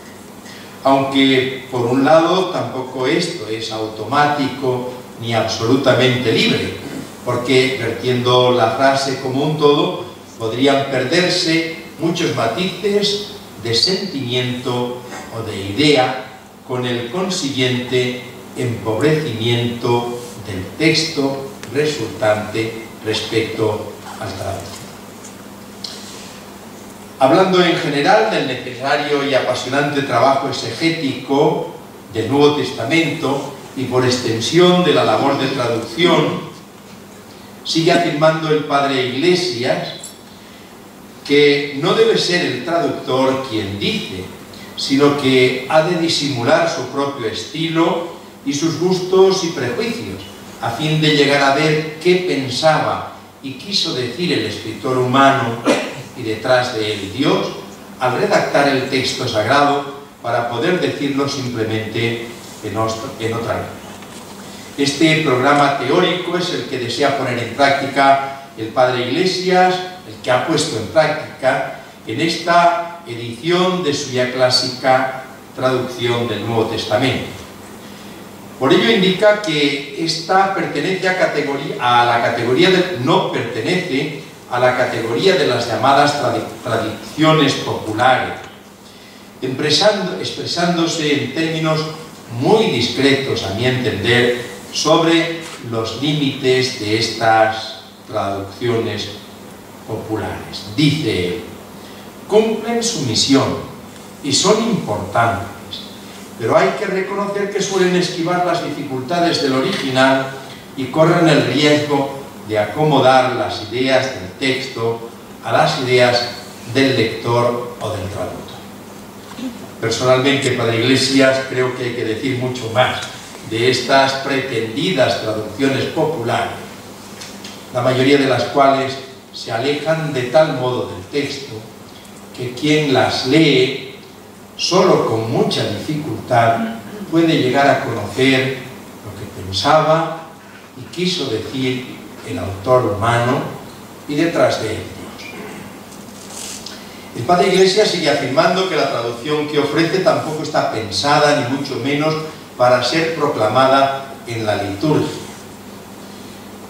Aunque, por un lado, tampoco esto es automático ni absolutamente libre, porque vertiendo la frase como un todo, podrían perderse muchos matices de sentimiento o de idea, con el consiguiente empobrecimiento del texto resultante respecto al traductor. Hablando en general del necesario y apasionante trabajo exegético del Nuevo Testamento y por extensión de la labor de traducción, sigue afirmando el Padre Iglesias que no debe ser el traductor quien dice, sino que ha de disimular su propio estilo y sus gustos y prejuicios, a fin de llegar a ver qué pensaba y quiso decir el escritor humano y detrás de él Dios, al redactar el texto sagrado para poder decirlo simplemente en otra lengua. Este programa teórico es el que desea poner en práctica el Padre Iglesias, el que ha puesto en práctica en esta edición de su ya clásica traducción del Nuevo Testamento. Por ello indica que esta pertenece no pertenece a la categoría de las llamadas tradiciones populares, expresándose en términos muy discretos, a mi entender, sobre los límites de estas traducciones populares. Dice él, cumplen su misión y son importantes, pero hay que reconocer que suelen esquivar las dificultades del original y corren el riesgo de acomodar las ideas del texto a las ideas del lector o del traductor. Personalmente, Padre Iglesias, creo que hay que decir mucho más de estas pretendidas traducciones populares, la mayoría de las cuales se alejan de tal modo del texto que quien las lee, solo con mucha dificultad, puede llegar a conocer lo que pensaba y quiso decir el autor humano y detrás de él Dios. El Padre Iglesias sigue afirmando que la traducción que ofrece tampoco está pensada, ni mucho menos, para ser proclamada en la liturgia.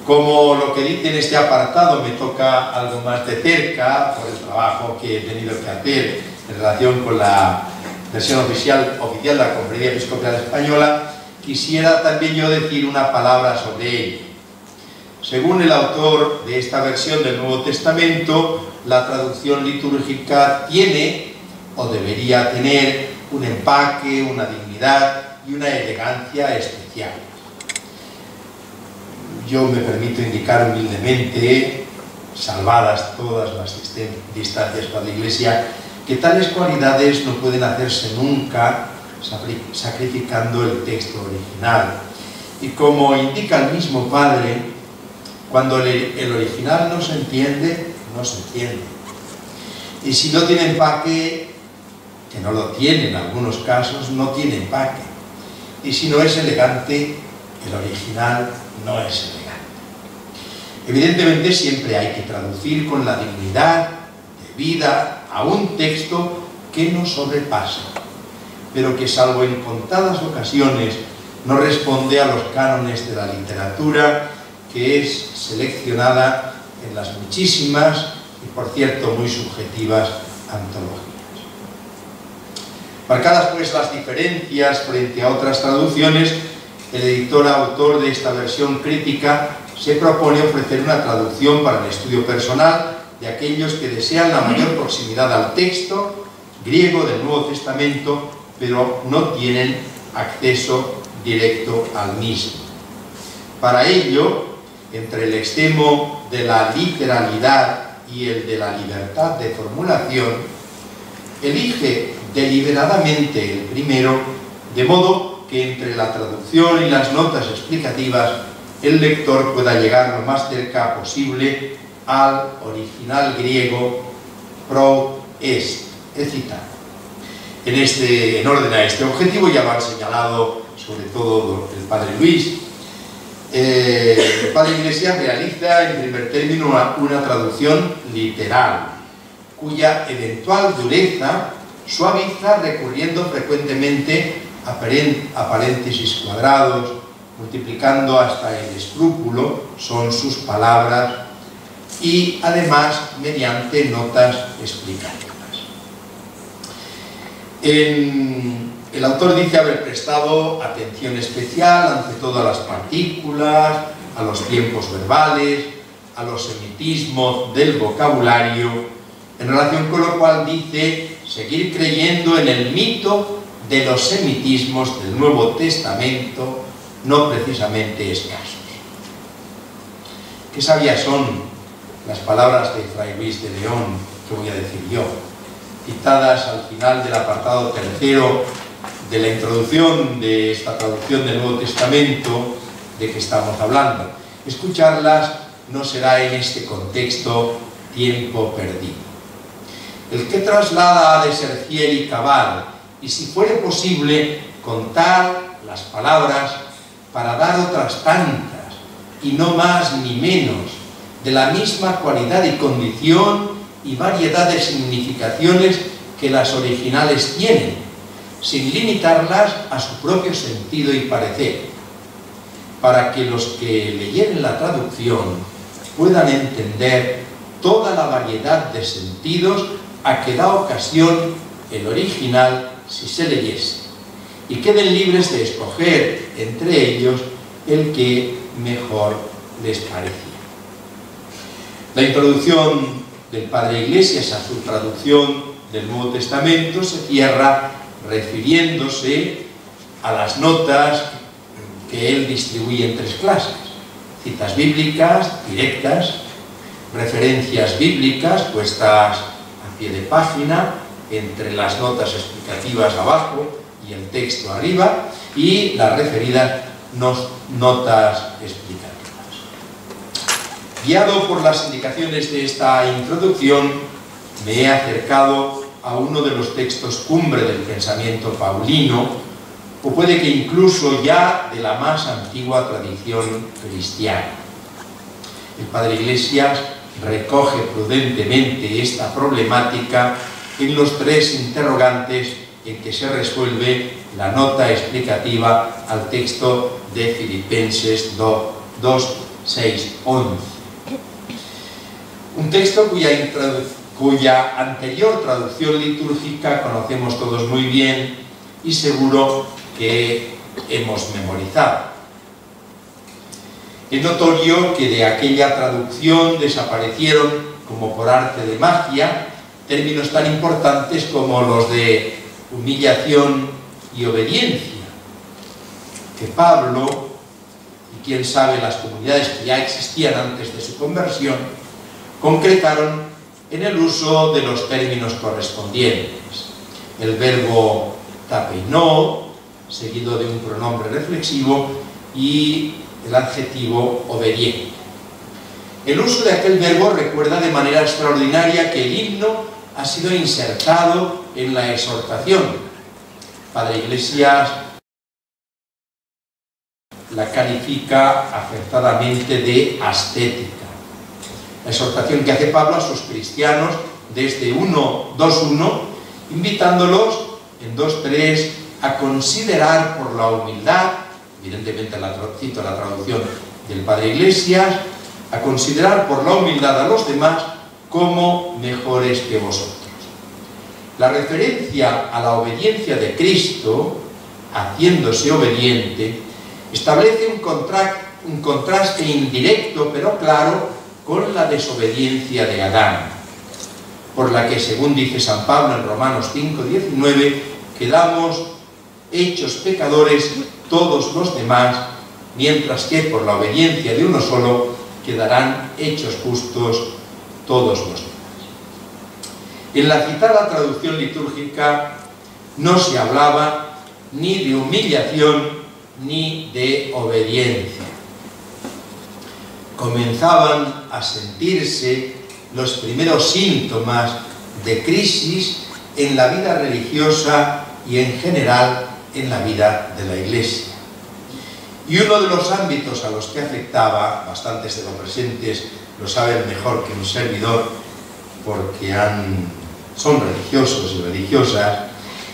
Como lo que dice en este apartado me toca algo más de cerca por el trabajo que he tenido que hacer en relación con la versión oficial de la Conferencia Episcopal Española, quisiera también yo decir una palabra sobre ello. Según el autor de esta versión del Nuevo Testamento, la traducción litúrgica tiene o debería tener un empaque, una dignidad y una elegancia especial. Yo me permito indicar humildemente, salvadas todas las distancias para la Iglesia, que tales cualidades no pueden hacerse nunca sacrificando el texto original. Y como indica el mismo Padre, cuando el original no se entiende, no se entiende. Y si no tiene empaque, que no lo tiene en algunos casos, no tiene empaque. Y si no es elegante, el original no es elegante. Evidentemente siempre hay que traducir con la dignidad debida a un texto que nos sobrepasa, pero que salvo en contadas ocasiones no responde a los cánones de la literatura, que es seleccionada en las muchísimas y por cierto muy subjetivas antologías. Marcadas pues las diferencias frente a otras traducciones, el editor-autor de esta versión crítica se propone ofrecer una traducción para el estudio personal de aquellos que desean la mayor proximidad al texto griego del Nuevo Testamento, pero no tienen acceso directo al mismo. Para ello, entre el extremo de la literalidad y el de la libertad de formulación, elige deliberadamente el primero, de modo que entre la traducción y las notas explicativas el lector pueda llegar lo más cerca posible al original griego pro est, es citar. En orden a este objetivo, ya lo han señalado sobre todo el Padre Luis, el Padre Iglesias realiza en primer término una traducción literal, cuya eventual dureza suaviza recurriendo frecuentemente a paréntesis cuadrados, multiplicando hasta el escrúpulo, son sus palabras, y además mediante notas explicativas. El autor dice haber prestado atención especial ante todo a las partículas, a los tiempos verbales, a los semitismos del vocabulario, en relación con lo cual dice seguir creyendo en el mito de los semitismos del Nuevo Testamento, no precisamente escasos. Qué sabias son las palabras de Fray Luis de León, que voy a decir yo, citadas al final del apartado tercero de la introducción de esta traducción del Nuevo Testamento de que estamos hablando. Escucharlas no será en este contexto tiempo perdido. El que traslada ha de ser fiel y cabal, y si fuere posible, contar las palabras para dar otras tantas, y no más ni menos, de la misma cualidad y condición y variedad de significaciones que las originales tienen, sin limitarlas a su propio sentido y parecer, para que los que leyeren la traducción puedan entender toda la variedad de sentidos a que da ocasión el original si se leyese, y queden libres de escoger entre ellos el que mejor les parecía. La introducción del Padre Iglesias a su traducción del Nuevo Testamento se cierra refiriéndose a las notas que él distribuye en tres clases: citas bíblicas directas, referencias bíblicas puestas a pie de página entre las notas explicativas abajo y el texto arriba, y las referidas notas explicativas. Guiado por las indicaciones de esta introducción, me he acercado a uno de los textos cumbre del pensamiento paulino, o puede que incluso ya de la más antigua tradición cristiana. El Padre Iglesias recoge prudentemente esta problemática en los tres interrogantes en que se resuelve la nota explicativa al texto de Filipenses 2, 6, 11. Un texto cuya anterior traducción litúrgica conocemos todos muy bien y seguro que hemos memorizado. Es notorio que de aquella traducción desaparecieron, como por arte de magia, términos tan importantes como los de humillación y obediencia, que Pablo, y quién sabe las comunidades que ya existían antes de su conversión, concretaron en el uso de los términos correspondientes. El verbo tapeino, seguido de un pronombre reflexivo, y el adjetivo obediente. El uso de aquel verbo recuerda de manera extraordinaria que el himno ha sido insertado en la exhortación. Padre Iglesias la califica acertadamente de ascética. La exhortación que hace Pablo a sus cristianos desde 2.1, invitándolos en 2.3 a considerar por la humildad, evidentemente cito la traducción del Padre Iglesias, a considerar por la humildad a los demás como mejores que vosotros. La referencia a la obediencia de Cristo, haciéndose obediente, establece un contraste indirecto pero claro con la desobediencia de Adán, por la que, según dice San Pablo en Romanos 5:19, quedamos hechos pecadores todos los demás, mientras que por la obediencia de uno solo quedarán hechos justos todos los demás. En la citada traducción litúrgica no se hablaba ni de humillación ni de obediencia. Comenzaban a sentirse los primeros síntomas de crisis en la vida religiosa y en general en la vida de la Iglesia. Y uno de los ámbitos a los que afectaba, bastantes de los presentes lo saben mejor que un servidor, porque son religiosos y religiosas,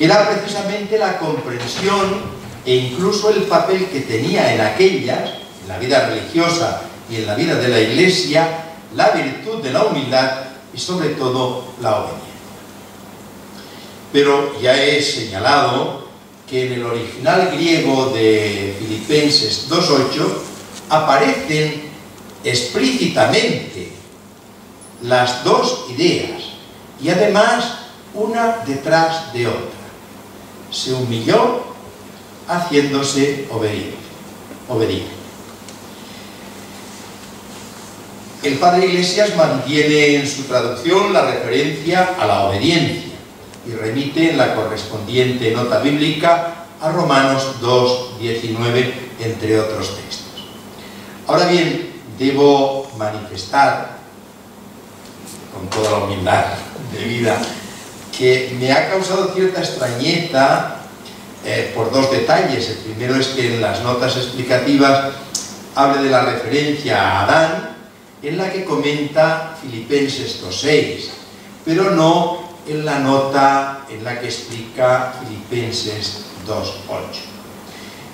era precisamente la comprensión e incluso el papel que tenía en la vida religiosa y en la vida de la Iglesia, la virtud de la humildad y sobre todo la obediencia. Pero ya he señalado que en el original griego de Filipenses 2.8 aparecen explícitamente las dos ideas y además una detrás de otra. Se humilló haciéndose obediente. El Padre Iglesias mantiene en su traducción la referencia a la obediencia y remite en la correspondiente nota bíblica a Romanos 2:19, entre otros textos. Ahora bien, debo manifestar, con toda la humildad de vida, que me ha causado cierta extrañeza por dos detalles. El primero es que en las notas explicativas hable de la referencia a Adán, en la que comenta Filipenses 2.6, pero no en la nota en la que explica Filipenses 2.8.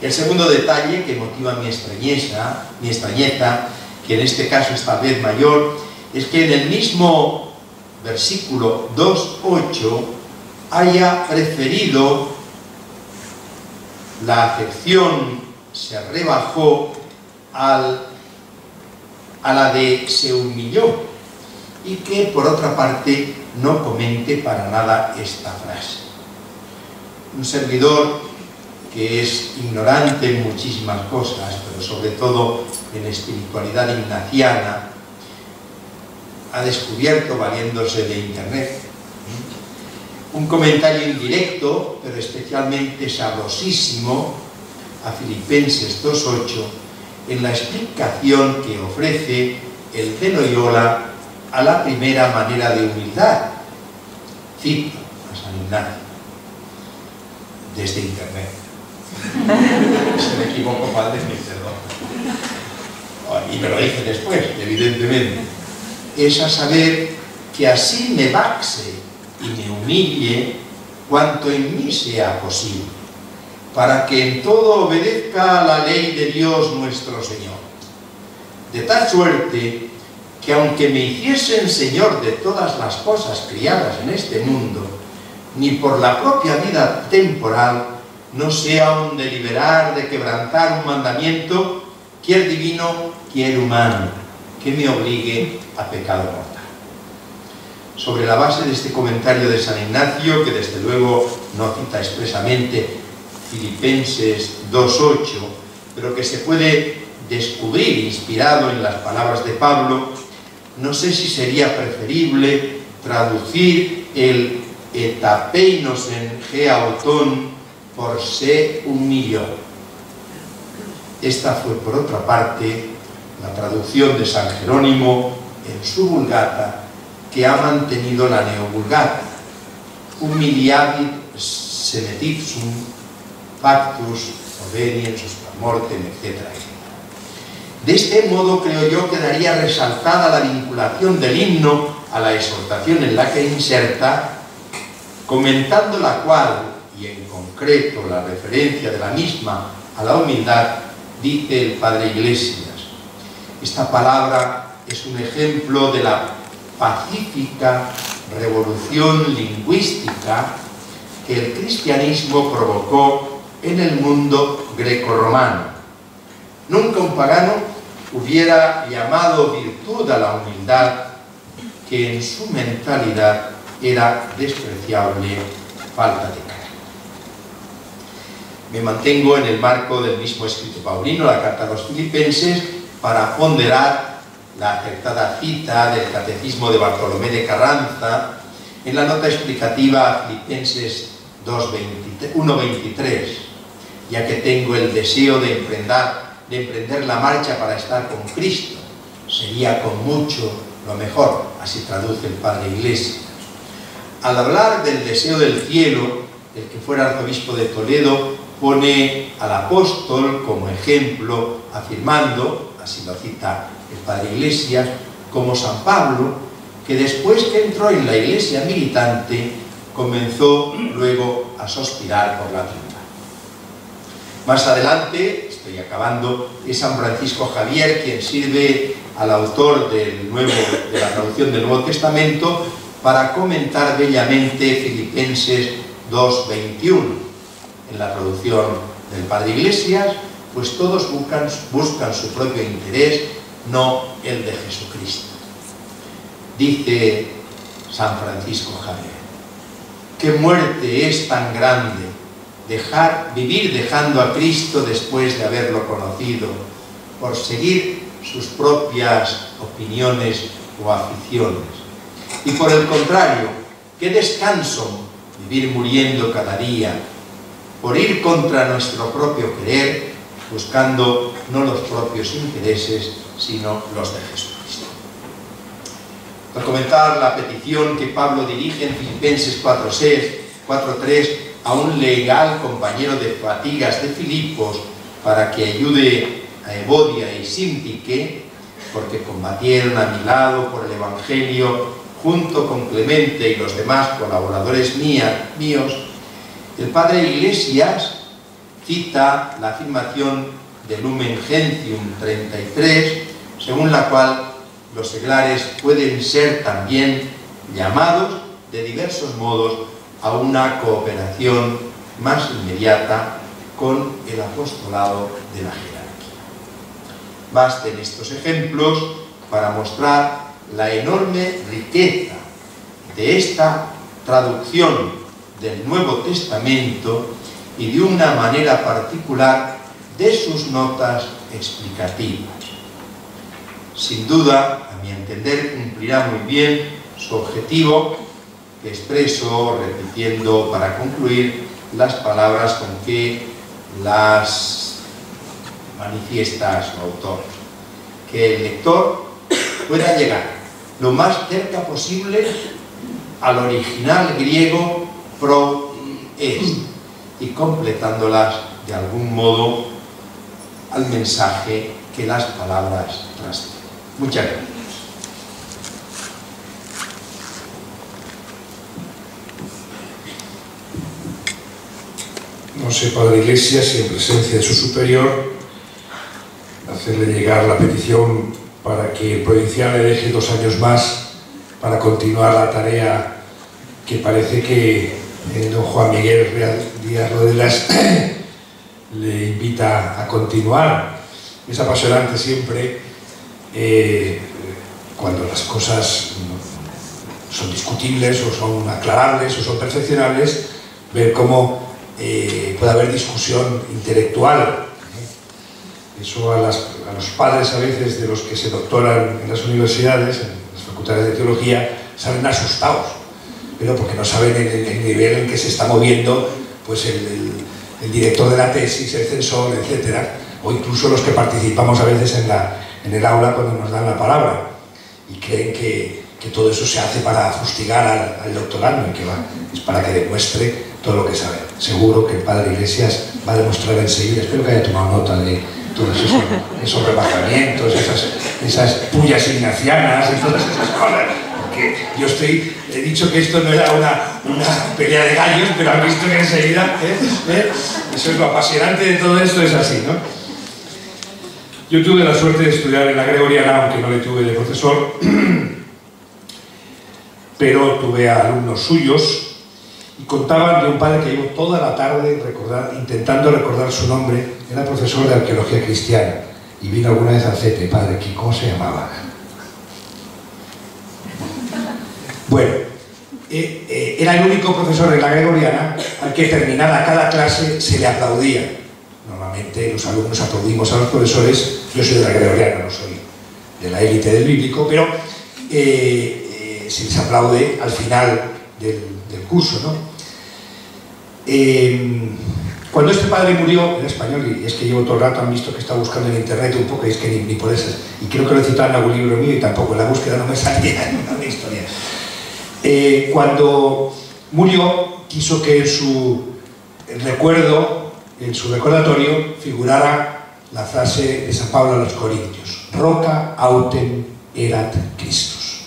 El segundo detalle que motiva mi extrañeza, que en este caso esta vez mayor, es que en el mismo versículo 2.8 haya preferido la acepción se rebajó a la de se humilló, y que por otra parte no comente para nada esta frase. Un servidor que es ignorante en muchísimas cosas, pero sobre todo en espiritualidad ignaciana, ha descubierto, valiéndose de internet, un comentario indirecto, pero especialmente sabrosísimo, a Filipenses 2:8 en la explicación que ofrece el de Loyola a la primera manera de humildad. Cito a San Ignacio desde internet. Se me equivoco, padre, me perdón. Y me lo dice después, evidentemente. Es a saber que así me baxe y me humille cuanto en mí sea posible, para que en todo obedezca a la ley de Dios nuestro Señor. De tal suerte que aunque me hiciesen Señor de todas las cosas criadas en este mundo, ni por la propia vida temporal, no sea aún de liberar, de quebrantar un mandamiento, quier divino, quier humano, que me obligue a pecado mortal. Sobre la base de este comentario de San Ignacio, que desde luego no cita expresamente Filipenses 2:8, pero que se puede descubrir inspirado en las palabras de Pablo, no sé si sería preferible traducir el etapeinos en geautón por se humilló. Esta fue, por otra parte, la traducción de San Jerónimo en su Vulgata, que ha mantenido la Neovulgata. Humiliavit semetit sum pactus obediens mortem, etc. De este modo, creo yo, quedaría resaltada la vinculación del himno a la exhortación en la que inserta, comentando la cual, y en concreto la referencia de la misma a la humildad, dice el Padre Iglesias: esta palabra es un ejemplo de la pacífica revolución lingüística que el cristianismo provocó en el mundo grecorromano. Nunca un pagano hubiera llamado virtud a la humildad, que en su mentalidad era despreciable falta de carácter. Me mantengo en el marco del mismo escrito paulino, la carta a los Filipenses, para ponderar la acertada cita del Catecismo de Bartolomé de Carranza en la nota explicativa a Filipenses 1:23, ya que tengo el deseo de emprender la marcha para estar con Cristo, sería con mucho lo mejor, así traduce el Padre Iglesias. Al hablar del deseo del cielo, el que fuera arzobispo de Toledo pone al apóstol como ejemplo, afirmando, así lo cita el Padre Iglesias, como San Pablo, que después que entró en la iglesia militante, comenzó luego a suspirar por la tumba. Más adelante, estoy acabando, es San Francisco Javier quien sirve al autor de la traducción del Nuevo Testamento para comentar bellamente Filipenses 2:21. En la traducción del Padre Iglesias, pues todos buscan su propio interés, no el de Jesucristo. Dice San Francisco Javier: qué muerte es tan grande vivir dejando a Cristo después de haberlo conocido, por seguir sus propias opiniones o aficiones. Y por el contrario, qué descanso vivir muriendo cada día, por ir contra nuestro propio querer, buscando no los propios intereses, sino los de Jesucristo. Al comentar la petición que Pablo dirige en Filipenses 4:3 a un legal compañero de fatigas de Filipos para que ayude a Evodia y Síntique, porque combatieron a mi lado por el Evangelio junto con Clemente y los demás colaboradores míos, el Padre Iglesias cita la afirmación de Lumen Gentium 33, según la cual los seglares pueden ser también llamados de diversos modos a una cooperación más inmediata con el apostolado de la jerarquía. Basten estos ejemplos para mostrar la enorme riqueza de esta traducción del Nuevo Testamento y de una manera particular de sus notas explicativas. Sin duda, a mi entender, cumplirá muy bien su objetivo, que expreso repitiendo para concluir las palabras con que las manifiesta su autor, que el lector pueda llegar lo más cerca posible al original griego pro est y completándolas de algún modo al mensaje que las palabras transmiten. Muchas gracias. No sé, Padre Iglesias, si en presencia de su superior, hacerle llegar la petición para que el provincial le deje 2 años más para continuar la tarea que parece que don Juan Miguel Díaz Rodelas le invita a continuar. Es apasionante siempre, cuando las cosas son discutibles o son aclarables o son perfeccionables, ver cómo puede haber discusión intelectual. Eso a los padres a veces de los que se doctoran en las universidades, en las facultades de teología, salen asustados, pero porque no saben el nivel en que se está moviendo pues el director de la tesis, el censor, etc. O incluso los que participamos a veces en el aula cuando nos dan la palabra y creen que todo eso se hace para fustigar al doctorando y que es para que demuestre todo lo que sabe. Seguro que el Padre Iglesias va a demostrar enseguida, espero que haya tomado nota de todos esos rebajamientos, esas pullas ignacianas y todas esas cosas, porque yo he dicho que esto no era una pelea de gallos, pero han visto que enseguida, eso es lo apasionante de todo esto, es así, ¿no? Yo tuve la suerte de estudiar en la Gregoriana, aunque no le tuve de profesor, pero tuve a alumnos suyos y contaban de un padre que llevó toda la tarde intentando recordar su nombre. Era profesor de arqueología cristiana y vino alguna vez al CETE. Padre, ¿cómo se llamaba? Bueno, era el único profesor de la Gregoriana al que terminada cada clase se le aplaudía. Normalmente los alumnos aplaudimos a los profesores. Yo soy de la Gregoriana, no soy de la élite del bíblico, pero se les aplaude al final del curso, ¿no? Cuando este padre murió, en español, y es que llevo todo el rato, han visto que estaba buscando en internet un poco, y es que ni por esas, y creo que lo he citado en algún libro mío y tampoco en la búsqueda no me salía en una historia. Cuando murió, quiso que en su recordatorio, figurara la frase de San Pablo a los Corintios: Roca autem erat Christus.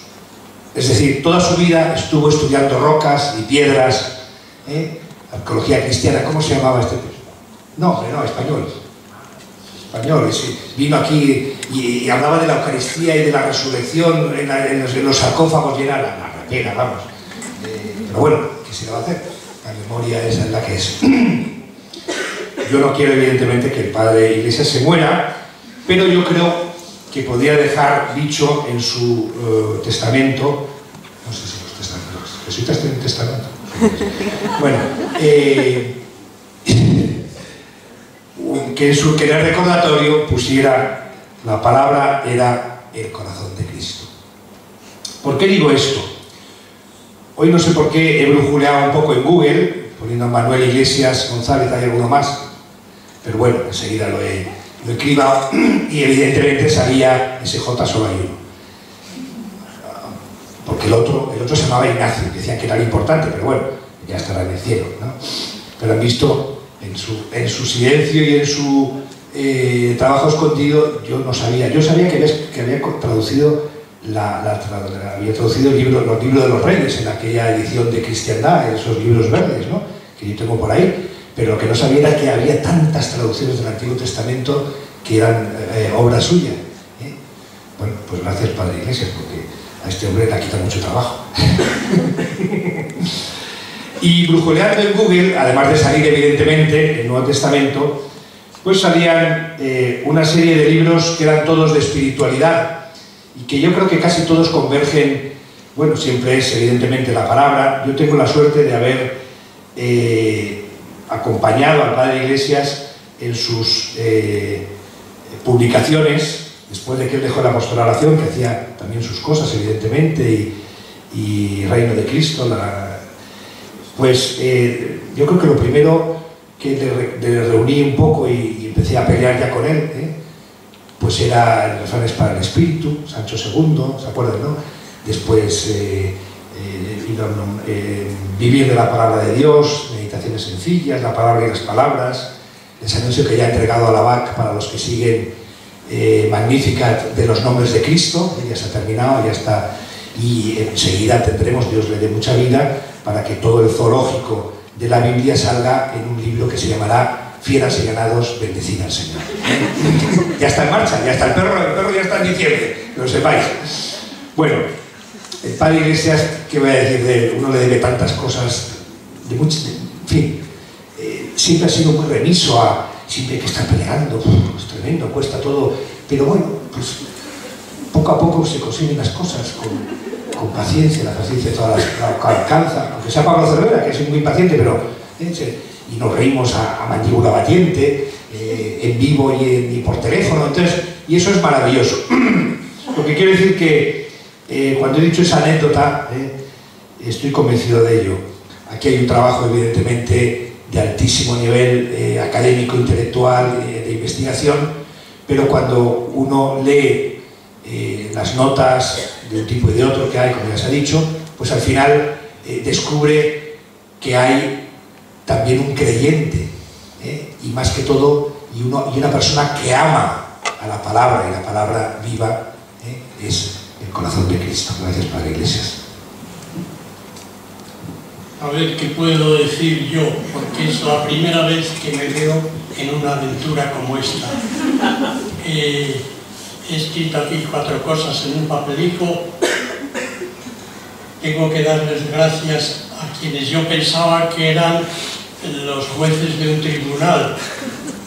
Es decir, toda su vida estuvo estudiando rocas y piedras, arqueología cristiana. ¿Cómo se llamaba este? No, español. Español, sí. Vino aquí y hablaba de la Eucaristía y de la resurrección en los sarcófagos, y era la rapera, vamos. Pero bueno, ¿qué se le va a hacer? La memoria esa es la que es. Yo no quiero, evidentemente, que el Padre Iglesias se muera, pero yo creo que podría dejar dicho en su testamento, no sé si los testamentos, ¿jesuitas tienen testamento? Bueno, que en el recordatorio pusiera la palabra era el corazón de Cristo. ¿Por qué digo esto? Hoy no sé por qué he brujuleado un poco en Google, poniendo a Manuel Iglesias González, hay alguno más, pero bueno, enseguida lo he cribado y evidentemente salía SJ solo hay uno. Porque el otro se llamaba Ignacio, decían que era lo importante, pero bueno, ya estará en el cielo, ¿no? Pero han visto en su silencio y en su trabajo escondido, yo no sabía. Yo sabía que había traducido los libros de los Reyes en aquella edición de Cristiandad, en esos libros verdes, ¿no? Que yo tengo por ahí, pero lo que no sabía era que había tantas traducciones del Antiguo Testamento que eran obra suya. Bueno, pues gracias, Padre Iglesias, porque a este hombre le quita mucho trabajo. Y brujuleando en Google, además de salir evidentemente el Nuevo Testamento, pues salían una serie de libros que eran todos de espiritualidad y que yo creo que casi todos convergen. Bueno, siempre es evidentemente la palabra. Yo tengo la suerte de haber acompañado al Padre Iglesias en sus publicaciones, después de que él dejó la apostolación, que hacía también sus cosas evidentemente, y Reino de Cristo, pues yo creo que lo primero que le reuní un poco y empecé a pelear ya con él, pues era Refranes para el Espíritu, Sancho II, ¿se acuerdan, no? Después Vivir de la Palabra de Dios, Meditaciones Sencillas, La Palabra y las Palabras. Les anuncio que ya he entregado a la BAC para los que siguen Magnificat de los nombres de Cristo, ya se ha terminado, ya está, y enseguida tendremos, Dios le dé mucha vida, para que todo el zoológico de la Biblia salga en un libro que se llamará Fieras y ganados, bendecid al Señor. Ya está en marcha, ya está el perro ya está en diciembre, que lo sepáis. Bueno, el padre Iglesias, ¿qué voy a decir de él? Uno le debe tantas cosas, en fin, siempre ha sido muy remiso a, siempre hay que estar peleando, es tremendo, cuesta todo, pero bueno, pues poco a poco se consiguen las cosas con paciencia, la paciencia toda la alcanza, aunque sea Pablo Cervera, que es muy impaciente, pero y nos reímos a mandíbula batiente, en vivo y por teléfono, entonces, y eso es maravilloso. Lo que quiero decir que cuando he dicho esa anécdota, estoy convencido de ello. Aquí hay un trabajo evidentemente de altísimo nivel académico, intelectual, de investigación, pero cuando uno lee las notas de un tipo y de otro que hay, como ya se ha dicho, pues al final descubre que hay también un creyente, y más que todo, y una persona que ama a la palabra, y la palabra viva es el corazón de Cristo. Gracias, Padre Iglesias. A ver qué puedo decir yo, porque es la primera vez que me veo en una aventura como esta. He escrito aquí 4 cosas en un papelico. Tengo que darles gracias a quienes yo pensaba que eran los jueces de un tribunal,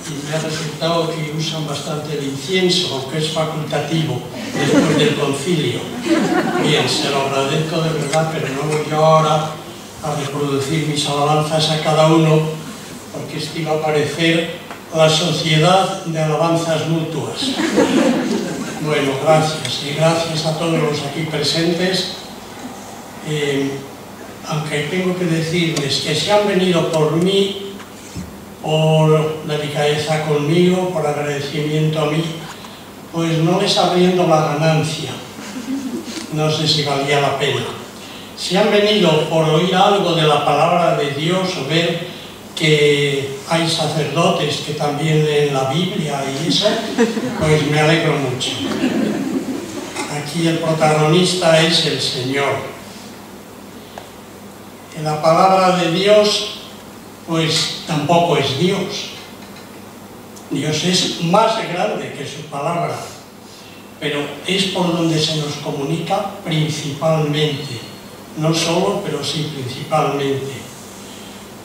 y me ha resultado que usan bastante el incienso, aunque es facultativo después del concilio. Bien, se lo agradezco de verdad, pero no voy yo ahora a reproducir mis alabanzas a cada uno, porque esto iba a parecer la sociedad de alabanzas mutuas. Bueno, gracias, y gracias a todos los aquí presentes. Aunque tengo que decirles que si han venido por mí, por delicadeza conmigo, por agradecimiento a mí, pues no les abriendo la ganancia. No sé si valía la pena. Si han venido por oír algo de la palabra de Dios o ver que hay sacerdotes que también leen la Biblia y eso, pues me alegro mucho. Aquí el protagonista es el Señor. En la palabra de Dios, pues tampoco es Dios. Dios es más grande que su palabra, pero es por donde se nos comunica principalmente. No solo, pero sí principalmente.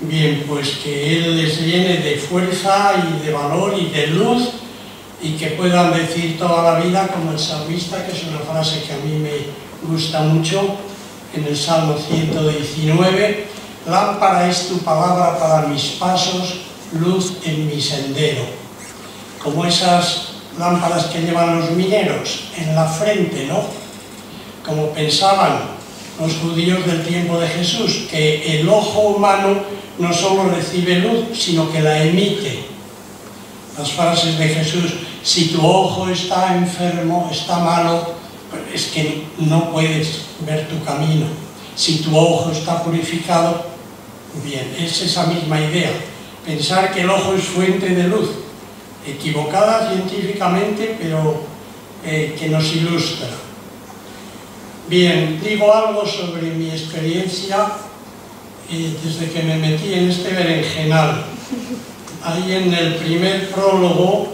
Bien, pues que Él les llene de fuerza y de valor y de luz, y que puedan decir toda la vida, como el salmista, que es una frase que a mí me gusta mucho, en el Salmo 119, lámpara es tu palabra para mis pasos, luz en mi sendero. Como esas lámparas que llevan los mineros en la frente, ¿no? Como pensaban los judíos del tiempo de Jesús, que el ojo humano no solo recibe luz, sino que la emite. Las frases de Jesús, si tu ojo está enfermo, está malo, es que no puedes ver tu camino. Si tu ojo está purificado, bien, es esa misma idea. Pensar que el ojo es fuente de luz, equivocada científicamente, pero que nos ilustra. Bien, digo algo sobre mi experiencia desde que me metí en este berenjenal. Ahí en el primer prólogo,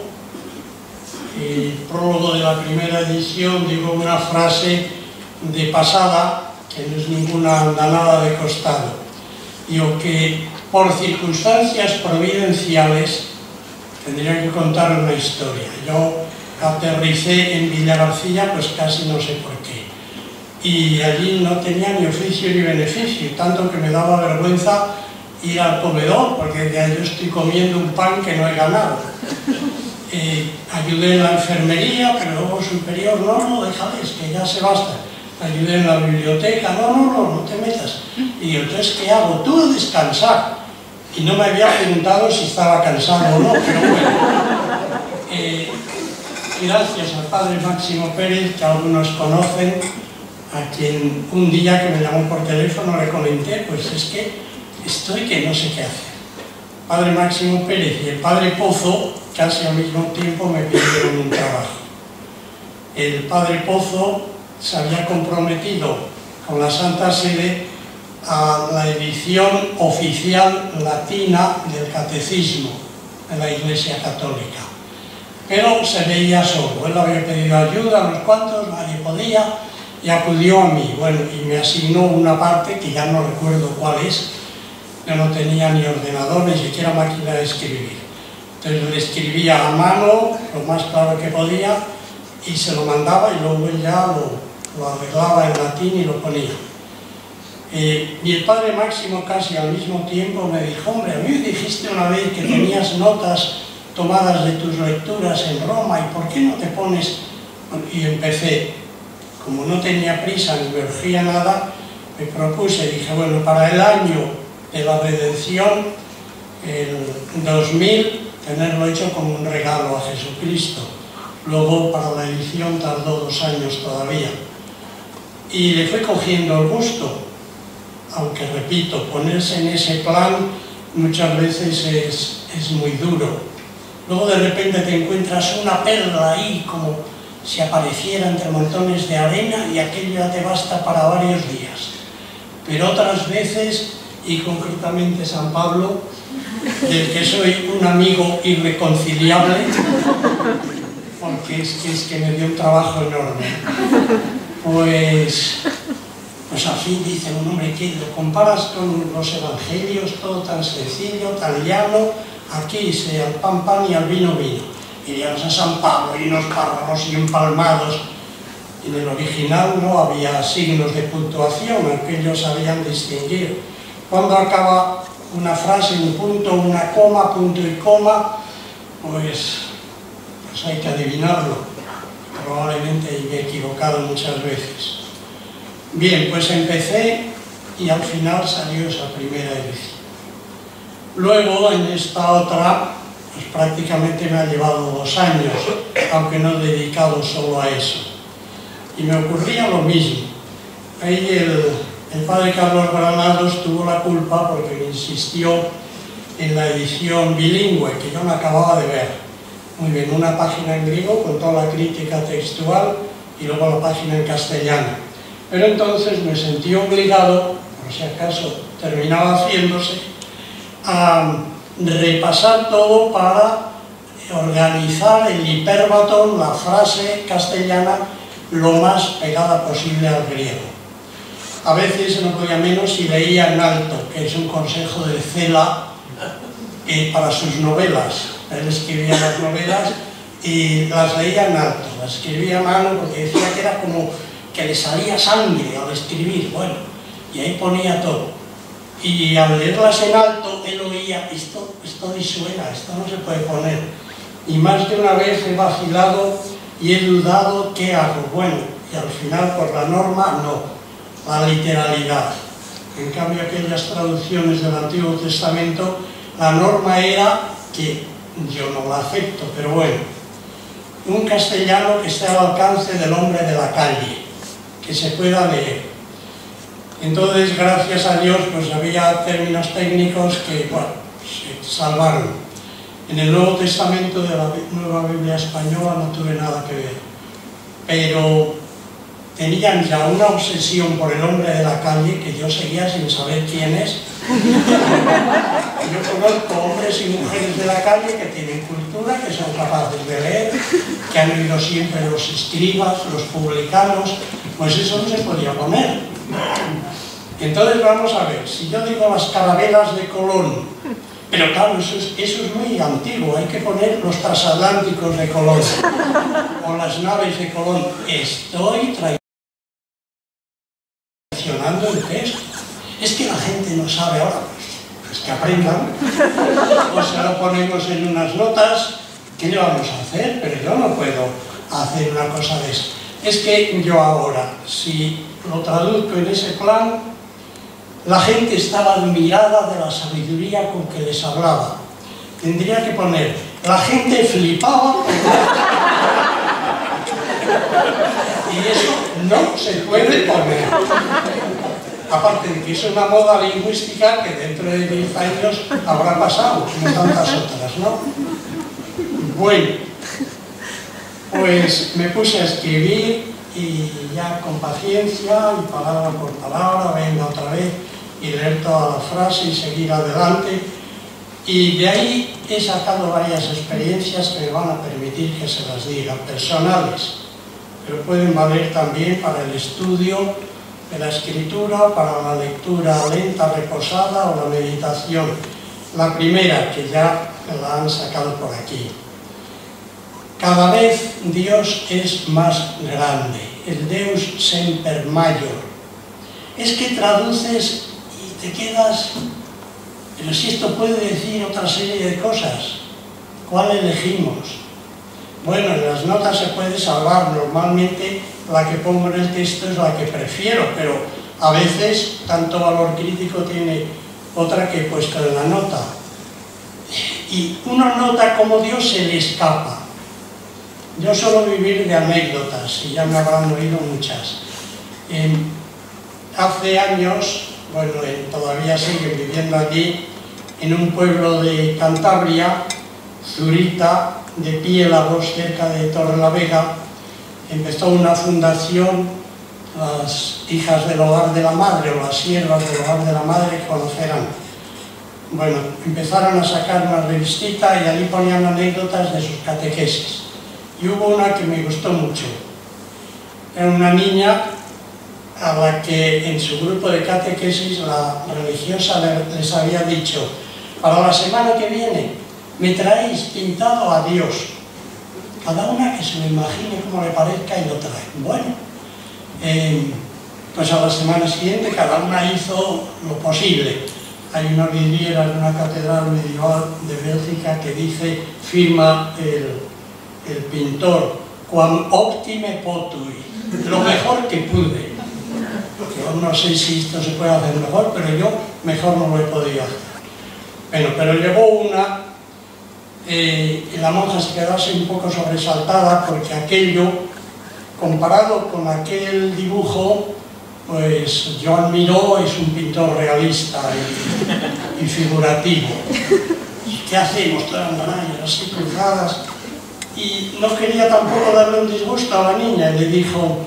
el prólogo de la primera edición, digo una frase de pasada, que no es ninguna andanada de costado. Digo que por circunstancias providenciales tendría que contar una historia. Yo aterricé en Villagarcía, pues casi no sé por qué. Y allí no tenía ni oficio ni beneficio, tanto que me daba vergüenza ir al comedor, porque ya yo estoy comiendo un pan que no he ganado. Ayudé en la enfermería, pero luego superior, no, déjales, que ya se basta. Ayudé en la biblioteca, no te metas. Y yo, entonces, ¿qué hago? Tú descansar. y no me había preguntado si estaba cansado o no, pero bueno. Gracias al padre Máximo Pérez, que algunos conocen, a quien un día que me llamó por teléfono le comenté, pues es que estoy que no sé qué hacer. Padre Máximo Pérez y el padre Pozo casi al mismo tiempo me pidieron un trabajo. El padre Pozo se había comprometido con la Santa Sede a la edición oficial latina del Catecismo de la Iglesia Católica, pero se veía solo. Él había pedido ayuda a unos cuantos, nadie podía, y acudió a mí. Bueno, y me asignó una parte que ya no recuerdo cuál es. Yo no tenía ni ordenador, ni siquiera máquina de escribir. Entonces le escribía a mano, lo más claro que podía, y se lo mandaba, y luego él ya lo arreglaba en latín y lo ponía. Y el padre Máximo casi al mismo tiempo me dijo: hombre, a mí me dijiste una vez que tenías notas tomadas de tus lecturas en Roma, ¿y por qué no te pones? Y empecé, como no tenía prisa ni me urgía nada, me propuse, dije, bueno, para el año de la redención, el 2000, tenerlo hecho como un regalo a Jesucristo. Luego para la edición tardó 2 años todavía. Y le fui cogiendo el gusto, aunque repito, ponerse en ese plan muchas veces es muy duro. Luego de repente te encuentras una perla ahí, como si apareciera entre montones de arena, y aquello ya te basta para varios días. Pero otras veces, y concretamente San Pablo, del que soy un amigo irreconciliable, porque es que me dio un trabajo enorme, pues al fin dicen, un hombre, que lo comparas con los evangelios, todo tan sencillo, tan llano, aquí se al pan pan y al vino vino. Iríamos a San Pablo y unos párrafos y empalmados. En el original no había signos de puntuación, aunque ellos sabían distinguir. Cuando acaba una frase, un punto, una coma, punto y coma, pues hay que adivinarlo. Probablemente me he equivocado muchas veces. Bien, pues empecé y al final salió esa primera edición. Luego, en esta otra, pues prácticamente me ha llevado 2 años, aunque no he dedicado solo a eso. Y me ocurría lo mismo. Ahí el padre Carlos Granados tuvo la culpa porque me insistió en la edición bilingüe, que yo me acababa de ver. Muy bien, una página en griego con toda la crítica textual y luego la página en castellano. Pero entonces me sentí obligado, por si acaso terminaba haciéndose, a repasar todo para organizar el hiperbatón, la frase castellana, lo más pegada posible al griego. A veces no podía menos si leía en alto, que es un consejo de Cela para sus novelas. Él escribía las novelas y las leía en alto, las escribía a mano porque decía que era como que le salía sangre al escribir, bueno, y ahí ponía todo. Y al leerlas en alto, él oía, esto disuena, esto no se puede poner. Y más de una vez he vacilado y he dudado qué hago. Bueno, y al final por la norma, no, la literalidad. En cambio, aquellas traducciones del Antiguo Testamento, la norma era que, yo no la acepto, pero bueno, un castellano que esté al alcance del hombre de la calle, que se pueda leer. Entonces, gracias a Dios, pues había términos técnicos que, bueno, se salvaron. En el Nuevo Testamento de la Nueva Biblia Española no tuve nada que ver, pero tenían ya una obsesión por el hombre de la calle que yo seguía sin saber quién es. Yo conozco hombres y mujeres de la calle que tienen cultura, que son capaces de leer, que han oído siempre los escribas, los publicanos, pues eso no se podía poner. Entonces vamos a ver, si yo digo las carabelas de Colón, pero claro, eso es muy antiguo, hay que poner los transatlánticos de Colón, o las naves de Colón. Estoy traicionando el texto. Es que la gente no sabe ahora, pues que aprendan, o se lo ponemos en unas notas, ¿qué le vamos a hacer? Pero yo no puedo hacer una cosa de eso. Es que yo ahora, si lo traduzco en ese plan, La gente estaba admirada de la sabiduría con que les hablaba. Tendría que poner, la gente flipaba. Y eso no se puede poner. Aparte de que es una moda lingüística que dentro de 10 años habrá pasado, como tantas otras, ¿no? Bueno, pues me puse a escribir y ya con paciencia y palabra por palabra, venga otra vez y leer toda la frase y seguir adelante. Y de ahí he sacado varias experiencias que me van a permitir que se las diga, personales, pero pueden valer también para el estudio de la escritura, para la lectura lenta, reposada o la meditación. La primera, que ya la han sacado por aquí. Cada vez Dios es más grande, el Deus semper maior. Es que traduces y te quedas, pero si esto puede decir otra serie de cosas, ¿cuál elegimos? Bueno, en las notas se puede salvar, normalmente la que pongo en el texto es la que prefiero, pero a veces tanto valor crítico tiene otra que he puesto en la nota. Y uno nota cómo Dios se le escapa. Yo suelo vivir de anécdotas, y ya me habrán oído muchas. Hace años, bueno, todavía siguen viviendo allí, en un pueblo de Cantabria, Zurita, de Piélagos, cerca de Torrelavega, empezó una fundación, las hijas del hogar de la madre, o las siervas del hogar de la madre, que conocerán. Bueno, empezaron a sacar una revistita y allí ponían anécdotas de sus catequesis. Y hubo una que me gustó mucho. Era una niña a la que en su grupo de catequesis la religiosa les había dicho: para la semana que viene me traéis pintado a Dios. Cada una que se lo imagine como le parezca y lo trae. Bueno, pues a la semana siguiente cada una hizo lo posible. Hay una vidriera en una catedral medieval de Bélgica que dice, firma el pintor, quam optime potui, lo mejor que pude. Yo no sé si esto se puede hacer mejor, pero yo mejor no lo he podido hacer. Bueno, pero llegó una y la monja se quedó así un poco sobresaltada porque aquello, comparado con aquel dibujo, pues Joan Miró es un pintor realista y figurativo. ¿Y qué hacemos? Todas las marañas así cruzadas. Y no quería tampoco darle un disgusto a la niña y le dijo: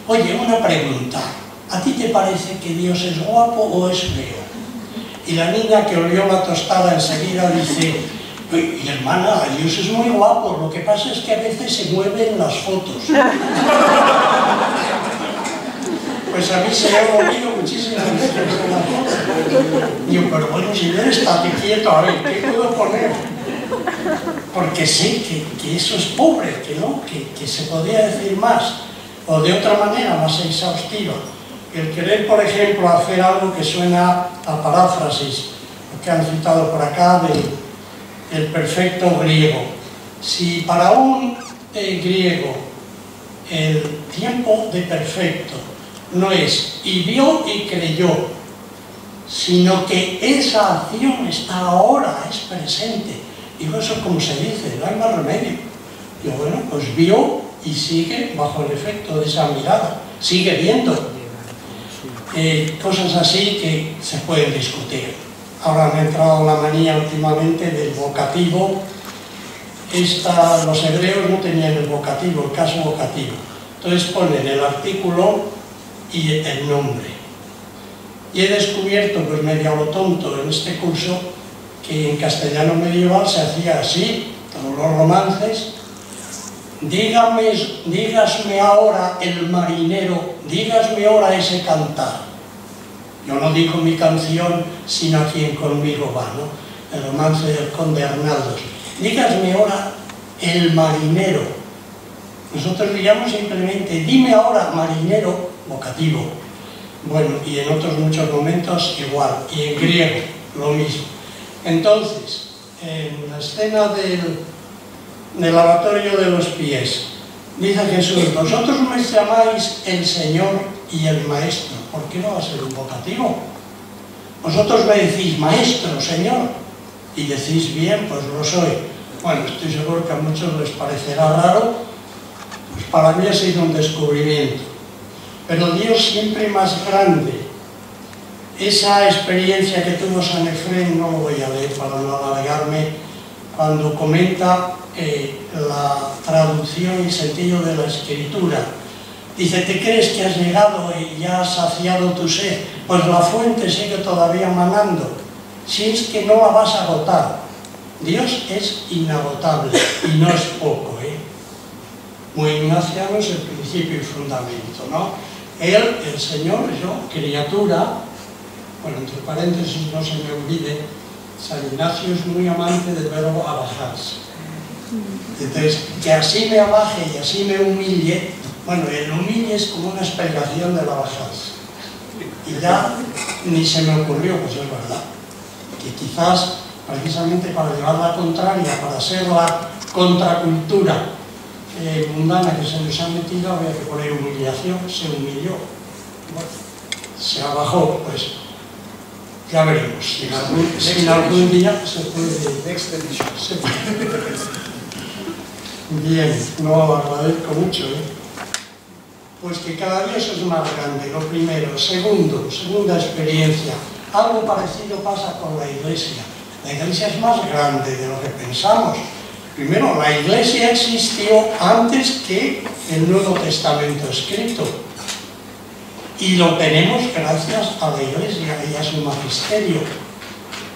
oye, una pregunta, ¿a ti te parece que Dios es guapo o es feo? Y la niña, que olió la tostada enseguida, dice: y hermana, Dios es muy guapo, lo que pasa es que a veces se mueven las fotos. Pues a mí se me ha movido muchísimas veces en las fotos. Digo, pero bueno, si no estate quieto, a ver, ¿qué puedo poner? Porque sé que eso es pobre, que no, que se podría decir más, o de otra manera más exhaustiva. El querer, por ejemplo, hacer algo que suena a paráfrasis, lo que han citado por acá del perfecto griego. Si para un griego el tiempo de perfecto no es y vio y creyó, sino que esa acción está ahora, es presente. Digo, eso como se dice, no hay más remedio. Digo, bueno, pues vio y sigue bajo el efecto de esa mirada, sigue viendo. Cosas así que se pueden discutir. Ahora me ha entrado la manía últimamente del vocativo. Los hebreos no tenían el vocativo, el caso vocativo. Entonces ponen el artículo y el nombre. Y he descubierto, pues medio a lo tonto en este curso, que en castellano medieval se hacía así, todos los romances. Dígasme ahora el marinero, dígasme ahora ese cantar. Yo no digo mi canción, sino a quien conmigo va, ¿no? El romance del conde Arnaldos. Dígasme ahora el marinero. Nosotros diríamos simplemente, dime ahora marinero, vocativo. Bueno, y en otros muchos momentos igual, y en griego lo mismo. Entonces, en la escena del lavatorio de los pies, dice Jesús: vosotros me llamáis el Señor y el Maestro. ¿Por qué no va a ser un vocativo? Vosotros me decís, maestro, señor, y decís bien, pues lo soy. Bueno, estoy seguro que a muchos les parecerá raro, pues para mí ha sido un descubrimiento. Pero Dios siempre más grande. Esa experiencia que tuvo San Efrén, no lo voy a leer para no alargarme, cuando comenta la traducción y sentido de la Escritura. Dice, ¿te crees que has llegado y ya has saciado tu sed? Pues la fuente sigue todavía manando. Si es que no la vas a agotar. Dios es inagotable y no es poco, ¿eh? Muy ignaciano es el principio y fundamento, ¿no? Él, el Señor, yo, criatura, bueno, entre paréntesis no se me olvide, San Ignacio es muy amante del verbo abajarse. Entonces, que así me abaje y así me humille, bueno, el humille es como una explicación del abajarse. Y ya ni se me ocurrió, pues es verdad, que quizás precisamente para llevar la contraria, para ser la contracultura mundana que se nos ha metido, había que poner humillación, se humilló, bueno, se abajó, pues ya veremos, si en algún día se puede. Bien, no agradezco mucho, pues que cada Dios es más grande, lo primero. Segunda experiencia, algo parecido pasa con la Iglesia. La Iglesia es más grande de lo que pensamos. Primero, la Iglesia existió antes que el Nuevo Testamento escrito. Y lo tenemos gracias a la Iglesia y a su magisterio,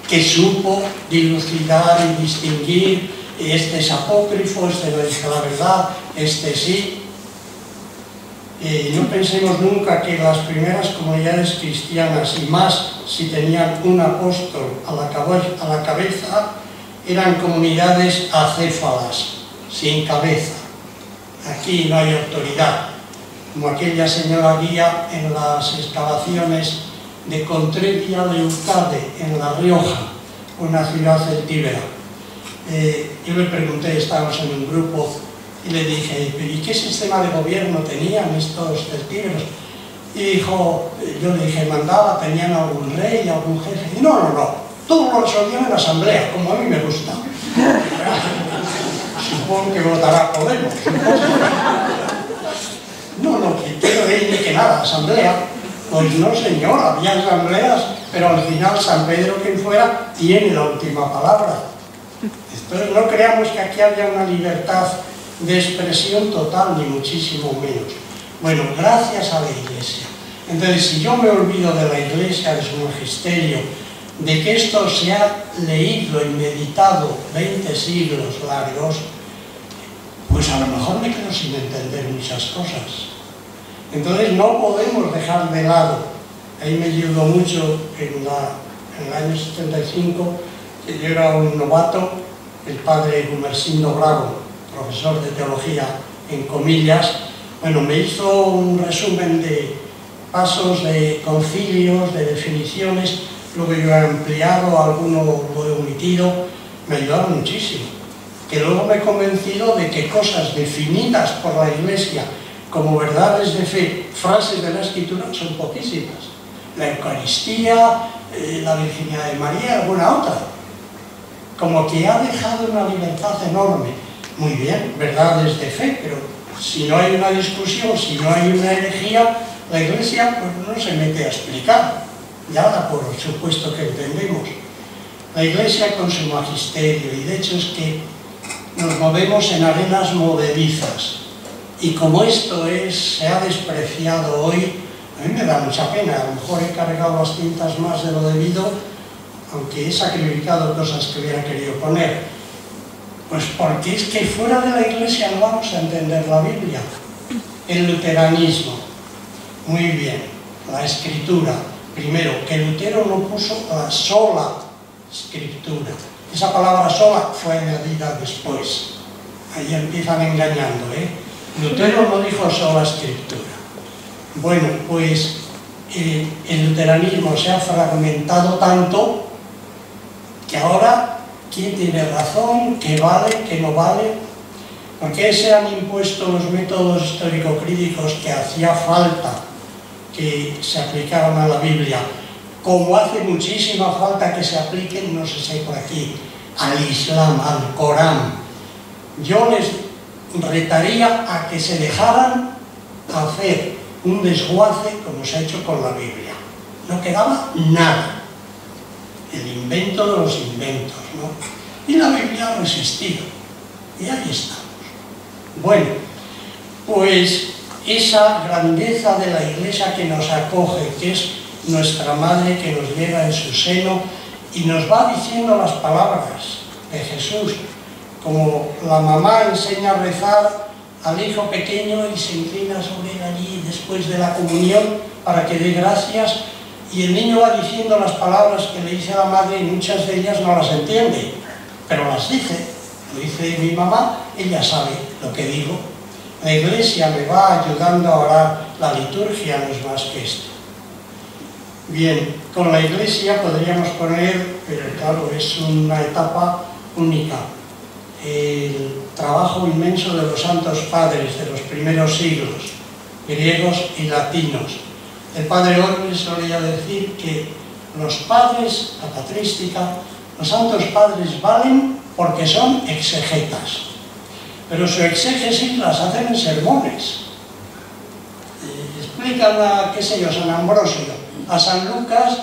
que supo dilucidar y distinguir, este es apócrifo, este no dice la verdad, este sí. No pensemos nunca que las primeras comunidades cristianas, y más si tenían un apóstol a la cabeza, eran comunidades acéfalas, sin cabeza. Aquí no hay autoridad, como aquella señora guía en las excavaciones de Contredia de Urcade, en La Rioja, una ciudad celtíbera. Yo le pregunté, estábamos en un grupo, y le dije, ¿y qué sistema de gobierno tenían estos celtíberos? Y dijo, yo le dije, ¿tenían algún rey, algún jefe? Y no, todo lo resolvían en la asamblea, como a mí me gusta. Supongo que votará Podemos. No, que rey ni que nada, asamblea. Pues no, señor, había asambleas, pero al final San Pedro, quien fuera, tiene la última palabra. Entonces no creamos que aquí haya una libertad de expresión total, ni muchísimo menos. Bueno, gracias a la Iglesia. Entonces, si yo me olvido de la Iglesia, de su magisterio, de que esto se ha leído y meditado 20 siglos largos, pues a lo mejor me quedo sin entender muchas cosas. Entonces no podemos dejar de lado. Ahí me ayudó mucho en el año 75, que yo era un novato, el padre Gumersindo Bravo, profesor de teología en Comillas. Bueno, me hizo un resumen de pasos, de concilios, de definiciones, luego yo he ampliado, alguno lo he omitido, me ayudaron muchísimo. Que luego me he convencido de que cosas definidas por la Iglesia como verdades de fe, frases de la Escritura, son poquísimas. La Eucaristía, la Virginidad de María, alguna otra. Como que ha dejado una libertad enorme. Muy bien, verdades de fe, pero si no hay una discusión, si no hay una herejía, la Iglesia pues no se mete a explicar. Ya da por supuesto que entendemos. La Iglesia con su magisterio, y de hecho es que nos movemos en arenas movedizas. Y como esto se ha despreciado hoy, a mí me da mucha pena. A lo mejor he cargado las tintas más de lo debido, aunque he sacrificado cosas que hubiera querido poner. Pues porque es que fuera de la Iglesia no vamos a entender la Biblia. El luteranismo, muy bien, la Escritura. Primero, que Lutero no puso la sola Escritura. Esa palabra sola fue añadida después. Ahí empiezan engañando, Lutero no dijo sola Escritura. Bueno, pues el luteranismo se ha fragmentado tanto que ahora, ¿quién tiene razón? ¿Qué vale? ¿Qué no vale? ¿Por qué se han impuesto los métodos histórico-críticos que hacía falta que se aplicaran a la Biblia? como hace muchísima falta que se apliquen, no sé si hay por aquí, al Islam, al Corán. Yo les retaría a que se dejaran hacer un desguace como se ha hecho con la Biblia. No quedaba nada. El invento de los inventos, ¿no? Y la Biblia ha resistido. Y ahí estamos. Bueno, pues esa grandeza de la Iglesia que nos acoge, que es nuestra madre que nos lleva en su seno y nos va diciendo las palabras de Jesús, como la mamá enseña a rezar al hijo pequeño y se inclina sobre él allí después de la comunión para que dé gracias, y el niño va diciendo las palabras que le dice a la madre y muchas de ellas no las entiende, pero las dice. Lo dice mi mamá, ella sabe lo que digo. La Iglesia me va ayudando a orar, la liturgia no es más que esto. Bien, con la Iglesia podríamos poner, pero claro, es una etapa única, el trabajo inmenso de los santos padres de los primeros siglos, griegos y latinos. El padre Orbe solía decir que los padres, la patrística, los santos padres valen porque son exegetas, pero su exégesis las hacen en sermones. Explican a, qué sé yo, San Ambrosio, a San Lucas,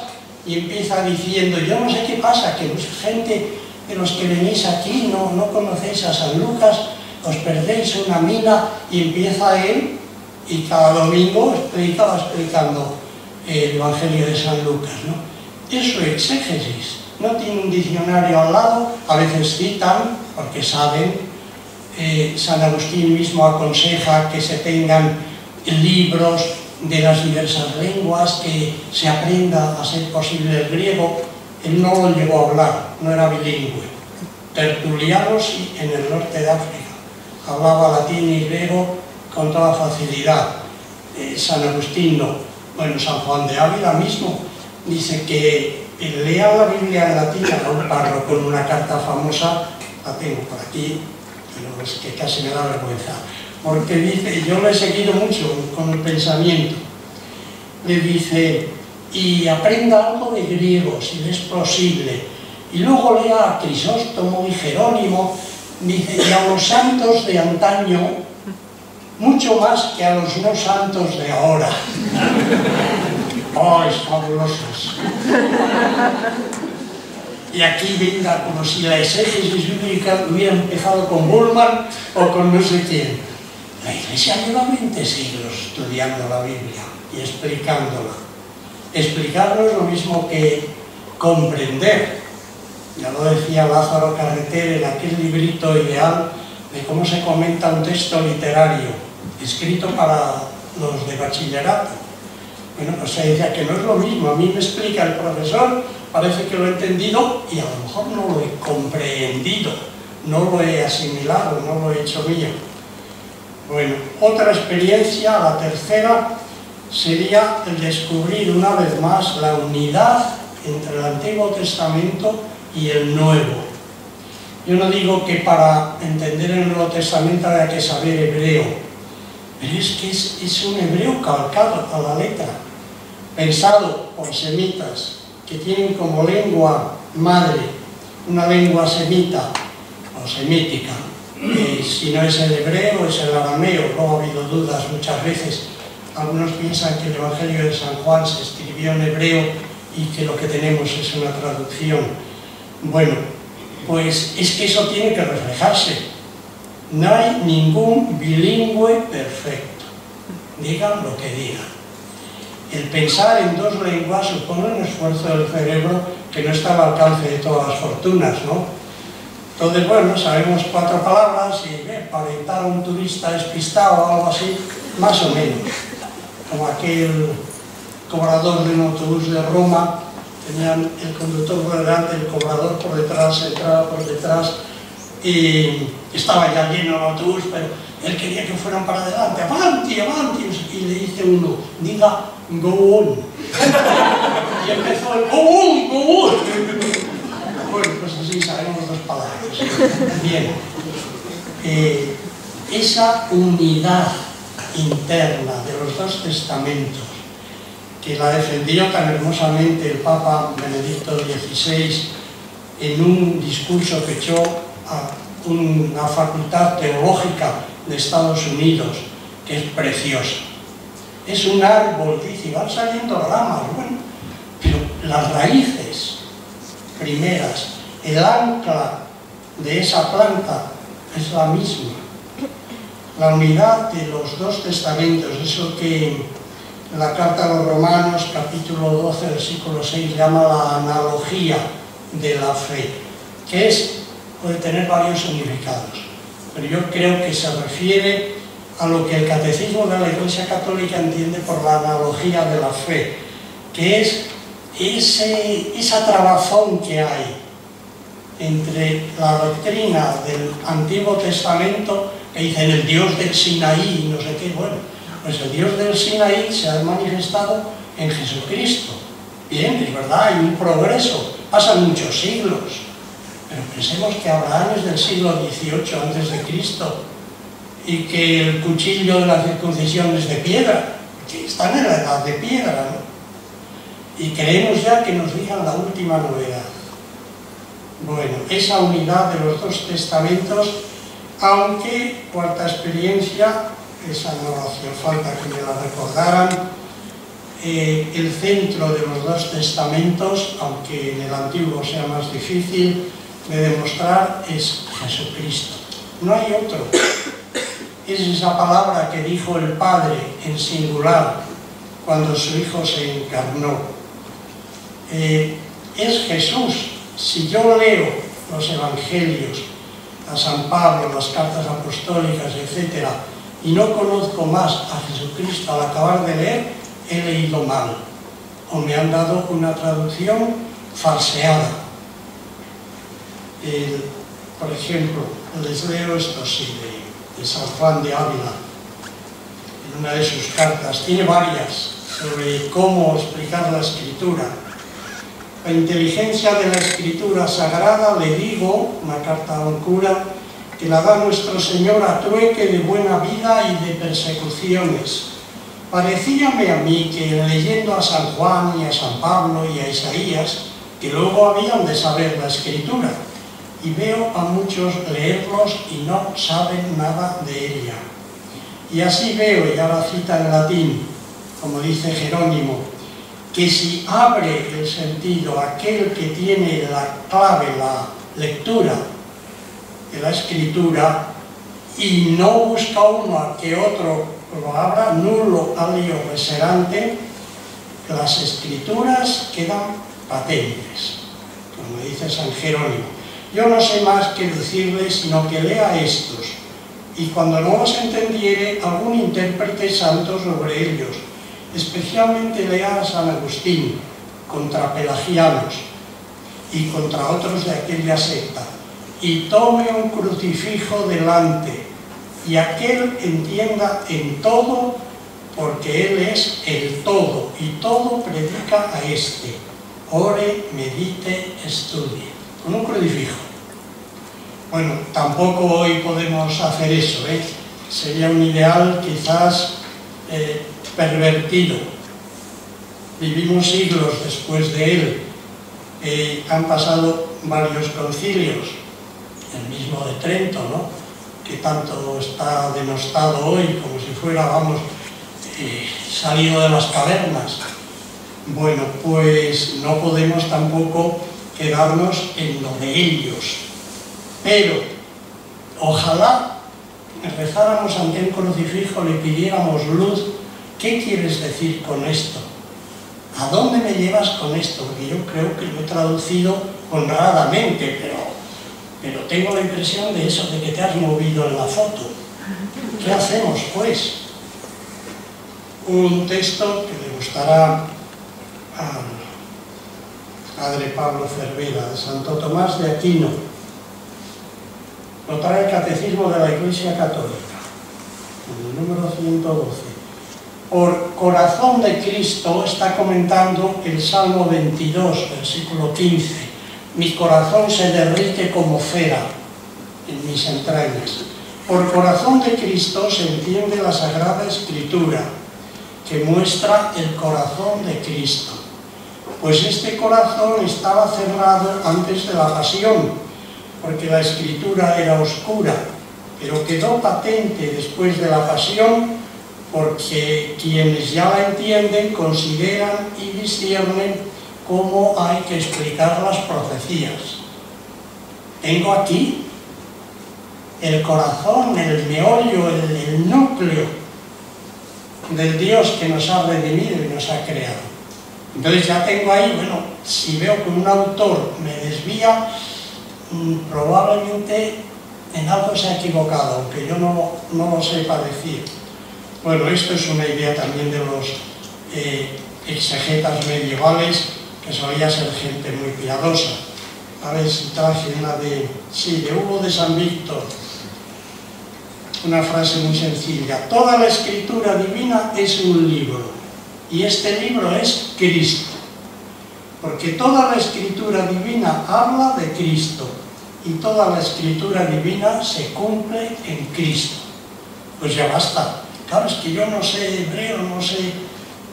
y empieza diciendo, yo no sé qué pasa, que gente de los que venís aquí no conocéis a San Lucas, os perdéis una mina, y empieza él, y cada domingo va explicando el Evangelio de San Lucas, ¿no? Es su exégesis. No tiene un diccionario al lado, a veces citan, porque saben, San Agustín mismo aconseja que se tengan libros de las diversas lenguas, que se aprenda a ser posible el griego. Él no lo llegó a hablar, no era bilingüe. Tertuliano sí, en el norte de África. Hablaba latín y griego con toda facilidad. San Agustín no. Bueno, San Juan de Ávila mismo dice que lea la Biblia en latín a un párroco con una carta famosa, la tengo por aquí, pero es que casi me da vergüenza, porque dice, yo lo he seguido mucho con el pensamiento, le dice, y aprenda algo de griego, si es posible, y luego lea a Crisóstomo y Jerónimo, dice, y a los santos de antaño, mucho más que a los no santos de ahora. ¡Oh, es fabulosos! Y aquí venga como si la exégesis bíblica hubiera empezado con Bullman o con no sé quién. La Iglesia lleva 20 siglos estudiando la Biblia y explicándola. Explicarlo es lo mismo que comprender. Ya lo decía Lázaro Carreter en aquel librito ideal de cómo se comenta un texto literario escrito para los de bachillerato. Bueno, pues se decía que no es lo mismo. A mí me explica el profesor, parece que lo he entendido y a lo mejor no lo he comprendido, no lo he asimilado, no lo he hecho mío. Bueno, otra experiencia, la tercera, sería el descubrir una vez más la unidad entre el Antiguo Testamento y el Nuevo. Yo no digo que para entender el Nuevo Testamento haya que saber hebreo, pero es que es un hebreo calcado a la letra, pensado por semitas que tienen como lengua madre una lengua semita o semítica. Si no es el hebreo, es el arameo. Luego ha habido dudas muchas veces. Algunos piensan que el Evangelio de San Juan se escribió en hebreo y que lo que tenemos es una traducción. Bueno, pues es que eso tiene que reflejarse. No hay ningún bilingüe perfecto, digan lo que digan. El pensar en dos lenguas supone un esfuerzo del cerebro que no está al alcance de todas las fortunas, ¿no? Entonces, bueno, sabemos 4 palabras y para orientar a un turista despistado o algo así, más o menos. Como aquel cobrador de un autobús de Roma, tenían el conductor por delante, el cobrador por detrás, entraba por detrás, y estaba ya lleno el autobús, pero él quería que fueran para adelante, avanti, avanti, y le dice uno, diga go on. Y empezó el go on, go on. Bueno, pues así sabemos 2 palabras. Bien, esa unidad interna de los 2 testamentos que la defendió tan hermosamente el Papa Benedicto XVI en un discurso que echó a una facultad teológica de Estados Unidos, que es preciosa. Es un árbol, dice, van saliendo ramas, bueno, pero las raíces primeras, el ancla de esa planta es la misma. La unidad de los dos testamentos, eso que en la Carta a los Romanos, capítulo 12, versículo 6, llama la analogía de la fe, que puede tener varios significados, pero yo creo que se refiere a lo que el Catecismo de la Iglesia Católica entiende por la analogía de la fe, que es esa trabazón que hay entre la doctrina del Antiguo Testamento, que dicen el Dios del Sinaí y no sé qué. Bueno, pues el Dios del Sinaí se ha manifestado en Jesucristo. Bien, es verdad, hay un progreso, pasan muchos siglos, pero pensemos que Abraham es del siglo XVIII antes de Cristo y que el cuchillo de la circuncisión es de piedra, que están en la edad de piedra, ¿no? Y creemos ya que nos digan la última novedad. Bueno, esa unidad de los dos testamentos, aunque, cuarta experiencia, esa no hacía falta que me la recordaran, el centro de los dos testamentos, aunque en el antiguo sea más difícil de demostrar, es Jesucristo. No hay otro. Es esa palabra que dijo el Padre en singular cuando su Hijo se encarnó. Es Jesús. Si yo leo los Evangelios, a San Pablo, las cartas apostólicas, etc., y no conozco más a Jesucristo al acabar de leer, he leído mal, o me han dado una traducción falseada. Por ejemplo, les leo esto sí, de San Juan de Ávila, en una de sus cartas. Tiene varias sobre cómo explicar la Escritura. La inteligencia de la Escritura Sagrada, le digo, una carta a un cura, que la da nuestro Señor a trueque de buena vida y de persecuciones. Parecíame a mí que leyendo a San Juan y a San Pablo y a Isaías, que luego habían de saber la Escritura, y veo a muchos leerlos y no saben nada de ella. Y así veo, ya la cita en latín, como dice Jerónimo, que si abre el sentido aquel que tiene la clave, la lectura de la Escritura, y no busca uno a que otro lo abra, nullo alio reserante, las Escrituras quedan patentes, como dice San Jerónimo. Yo no sé más que decirle, sino que lea estos, y cuando no los entendiere, algún intérprete santo sobre ellos, especialmente lea a San Agustín, contra pelagianos y contra otros de aquella secta, y tome un crucifijo delante, y aquel entienda en todo, porque él es el todo, y todo predica a este. Ore, medite, estudie. Con un crucifijo. Bueno, tampoco hoy podemos hacer eso, ¿eh? Sería un ideal quizás pervertido. Vivimos siglos después de él. Han pasado varios concilios, el mismo de Trento, ¿no?, que tanto está denostado hoy como si fuera, vamos, salido de las cavernas. Bueno, pues no podemos tampoco quedarnos en lo de ellos, pero ojalá rezáramos ante un crucifijo, le pidiéramos luz. ¿Qué quieres decir con esto? ¿A dónde me llevas con esto? Porque yo creo que lo he traducido honradamente, pero tengo la impresión de eso, de que te has movido en la foto. ¿Qué hacemos, pues? Un texto que le gustará al Padre Pablo Cervera, de Santo Tomás de Aquino. Lo trae el Catecismo de la Iglesia Católica, en el número 112. Por corazón de Cristo está comentando el Salmo 22, versículo 15. Mi corazón se derrite como cera en mis entrañas. Por corazón de Cristo se entiende la Sagrada Escritura. que muestra el corazón de Cristo. Pues este corazón estaba cerrado antes de la pasión, porque la escritura era oscura, pero quedó patente después de la pasión, porque quienes ya la entienden consideran y disciernen cómo hay que explicar las profecías. Tengo aquí el corazón, el meollo, el núcleo del Dios que nos ha redimido y nos ha creado. Entonces ya tengo ahí, bueno, si veo que un autor me desvía, probablemente en algo se ha equivocado, aunque yo no lo sepa decir. Bueno, esto es una idea también de los exegetas medievales, que solía ser gente muy piadosa. A ver si traje una de Hugo de San Víctor, una frase muy sencilla: toda la escritura divina es un libro, y este libro es Cristo, porque toda la escritura divina habla de Cristo, y toda la escritura divina se cumple en Cristo. Pues ya basta. Claro, es que yo no sé hebreo, no sé.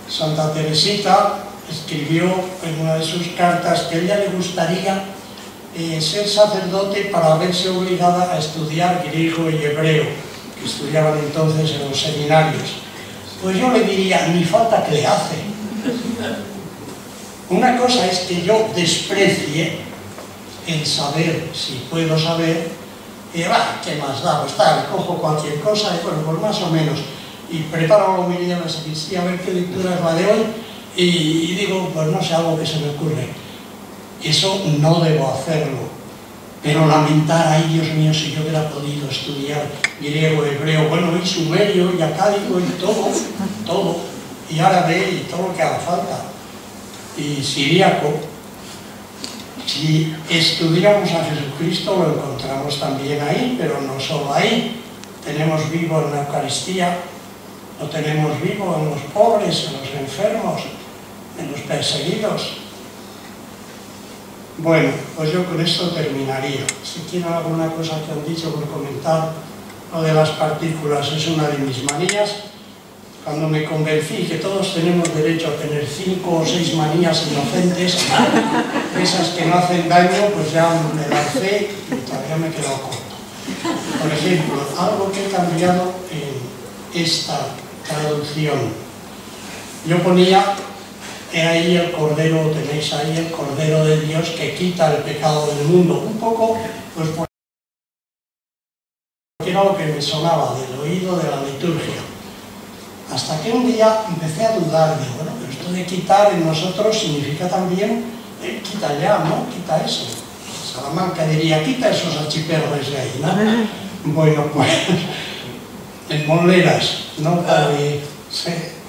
Santa Teresita escribió en una de sus cartas que a ella le gustaría ser sacerdote para verse obligada a estudiar griego y hebreo, que estudiaban entonces en los seminarios. Pues yo le diría, ni falta que le hace. Una cosa es que yo desprecie el saber, si puedo saber, ¿qué más da? Pues tal, cojo cualquier cosa y bueno, pues más o menos, y preparo la homilía de la sacristía a ver qué lectura es la de hoy, y digo, pues no sé, algo que se me ocurre. Eso no debo hacerlo, pero lamentar, ay Dios mío, si yo hubiera podido estudiar griego, hebreo, bueno, y sumerio, y acádico, y todo, y árabe, y todo lo que haga falta, y siríaco. Si estudiamos a Jesucristo lo encontramos también ahí, pero no solo ahí. Tenemos vivo en la Eucaristía, lo tenemos vivo en los pobres, en los enfermos, en los perseguidos. Bueno, pues yo con esto terminaría. Si tienen alguna cosa que han dicho por comentar, lo de las partículas es una de mis manías. Cuando me convencí que todos tenemos derecho a tener 5 o 6 manías inocentes, esas que no hacen daño, pues ya me lancé y todavía me he quedado corto. Por ejemplo, algo que he cambiado en esta traducción. Yo ponía, he ahí el Cordero, tenéis ahí el Cordero de Dios que quita el pecado del mundo. Un poco, pues porque era lo que me sonaba del oído de la liturgia. Hasta que un día empecé a dudar, digo, bueno, pero esto de quitar en nosotros significa también, quita ya, ¿no? Quita eso. Salamanca diría, quita esos achiperres de ahí, ¿no? Bueno, pues, en Monleras, ¿no?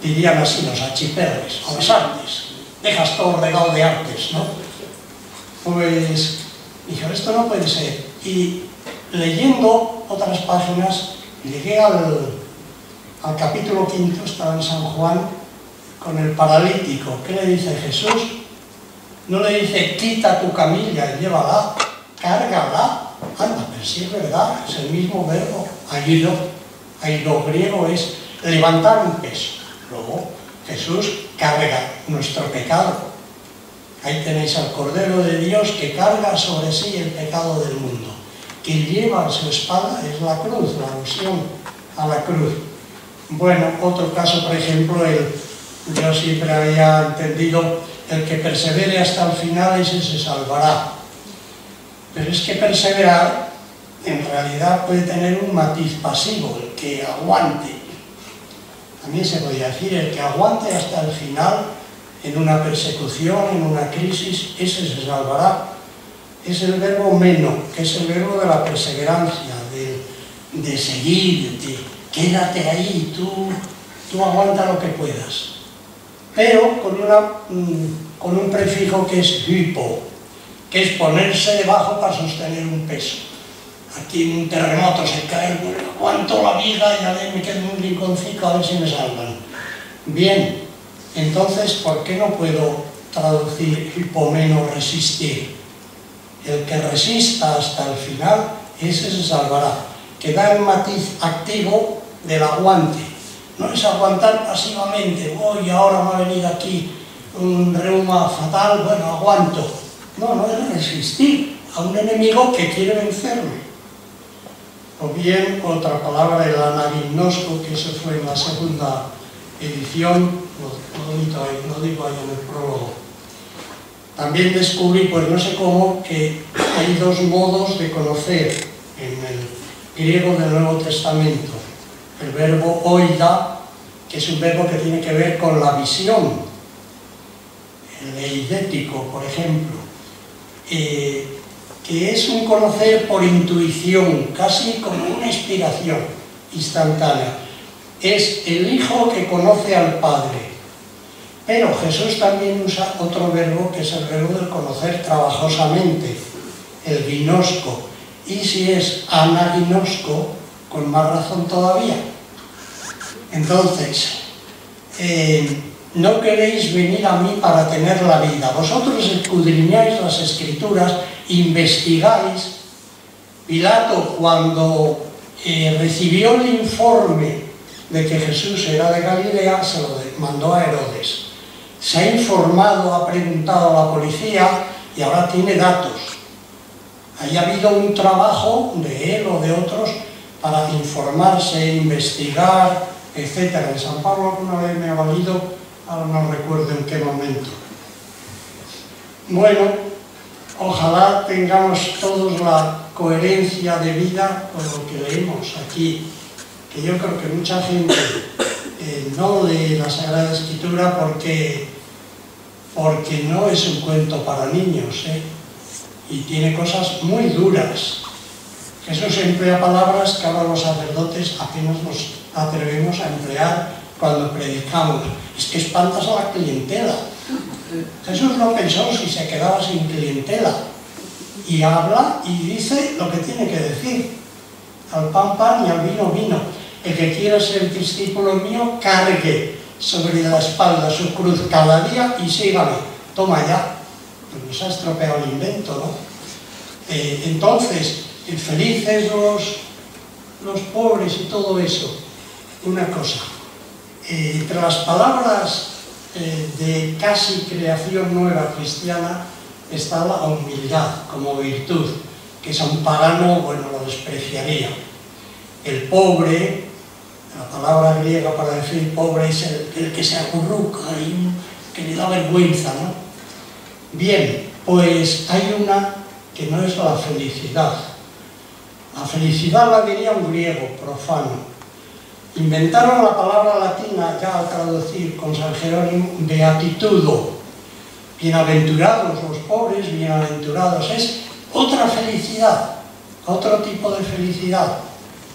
Dirían así los achiperres, o las artes. Dejas todo regado de artes, ¿no? Pues, dije, esto no puede ser. Y leyendo otras páginas, llegué al capítulo 5, estaba en San Juan, con el paralítico. ¿Qué le dice Jesús? No le dice, quita tu camilla y llévala, cárgala. Anda, pero sí es verdad, es el mismo verbo. Airo griego es levantar un peso. Luego, Jesús carga nuestro pecado. Ahí tenéis al Cordero de Dios que carga sobre sí el pecado del mundo. Quien lleva en su espalda es la cruz, la alusión a la cruz. Bueno, otro caso, por ejemplo, yo siempre había entendido, el que persevere hasta el final, ese se salvará. Pero es que perseverar, en realidad, puede tener un matiz pasivo, el que aguante. También se podría decir, el que aguante hasta el final, en una persecución, en una crisis, ese se salvará. Es el verbo meno, que es el verbo de la perseverancia, de seguir, quédate ahí, tú aguanta lo que puedas. Pero con un prefijo que es hypo, que es ponerse debajo para sostener un peso. Aquí en un terremoto se cae, aguanto la viga y a ver, me quedo en un rinconcito a ver si me salvan. Bien, entonces, ¿por qué no puedo traducir hypomeno, resistir? El que resista hasta el final, ese se salvará, que da el matiz activo del aguante. no es aguantar pasivamente, y ahora me ha venido aquí un reuma fatal, bueno, aguanto. No, no es resistir a un enemigo que quiere vencerme. O bien, otra palabra, el anagimnosco, que eso fue en la segunda edición, lo digo ahí en el prólogo. También descubrí, pues no sé cómo, que hay dos modos de conocer en el griego del Nuevo Testamento. El verbo oida, que es un verbo que tiene que ver con la visión, el eidético, por ejemplo, que es un conocer por intuición, casi como una inspiración instantánea. Es el hijo que conoce al padre. Pero Jesús también usa otro verbo, que es el verbo del conocer trabajosamente, el ginosco. Y si es anaginosco, con más razón todavía. Entonces, no queréis venir a mí para tener la vida. Vosotros escudriñáis las Escrituras, investigáis. Pilato, cuando recibió el informe de que Jesús era de Galilea, se lo mandó a Herodes. Se ha informado, ha preguntado a la policía y ahora tiene datos. Ahí ha habido un trabajo de él o de otros para informarse, investigar, etc. En San Pablo alguna vez me ha valido, ahora no recuerdo en qué momento. Bueno, ojalá tengamos todos la coherencia de vida con lo que leemos aquí, que yo creo que mucha gente no lee la Sagrada Escritura porque no es un cuento para niños, y tiene cosas muy duras. Jesús emplea palabras que ahora los sacerdotes apenas nos atrevemos a emplear cuando predicamos. Es que espantas a la clientela. Jesús no pensó si se quedaba sin clientela, y habla y dice lo que tiene que decir. Al pan, pan, y al vino, vino. El que quiera ser discípulo mío, cargue sobre la espalda su cruz cada día y sígame. Toma ya. Pues nos ha estropeado el invento, ¿no? Entonces, felices los pobres y todo eso. Una cosa, entre las palabras de casi creación nueva cristiana está la humildad como virtud, que es a un pagano, bueno, lo despreciaría. El pobre, la palabra griega para decir pobre es el que se acurruca y que le da vergüenza, ¿no? Bien, pues hay una que no es la felicidad. La felicidad la diría un griego profano. Inventaron la palabra latina ya al traducir con San Jerónimo, beatitudo. Bienaventurados los pobres, bienaventurados. Es otra felicidad, otro tipo de felicidad.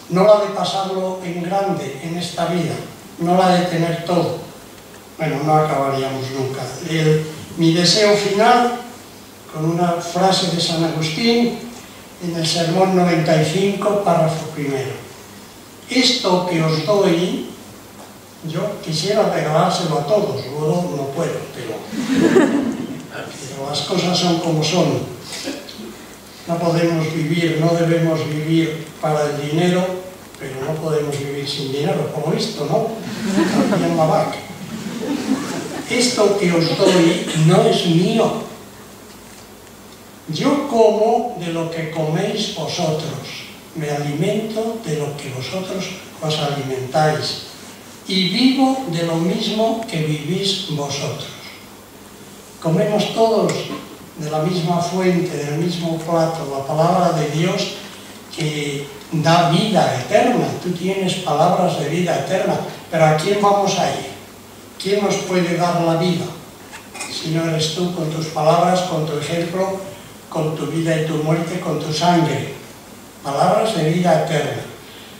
No la de pasarlo en grande en esta vida, no la de tener todo. Bueno, no acabaríamos nunca. Mi deseo final, con una frase de San Agustín, en el Sermón 95, párrafo primero. Esto que os doy, yo quisiera regalárselo a todos, luego no puedo, pero las cosas son como son. No podemos vivir, no debemos vivir para el dinero, pero no podemos vivir sin dinero, como esto, ¿no? Aquí en la vaca. Esto que os doy no es mío. Yo como de lo que coméis vosotros, me alimento de lo que vosotros os alimentáis y vivo de lo mismo que vivís vosotros. Comemos todos de la misma fuente, del mismo plato, la palabra de Dios que da vida eterna. Tú tienes palabras de vida eterna, pero ¿a quién vamos a ir? ¿Quién nos puede dar la vida? Si no eres tú, con tus palabras, con tu ejemplo, con tu vida y tu muerte, con tu sangre. Palabras de vida eterna.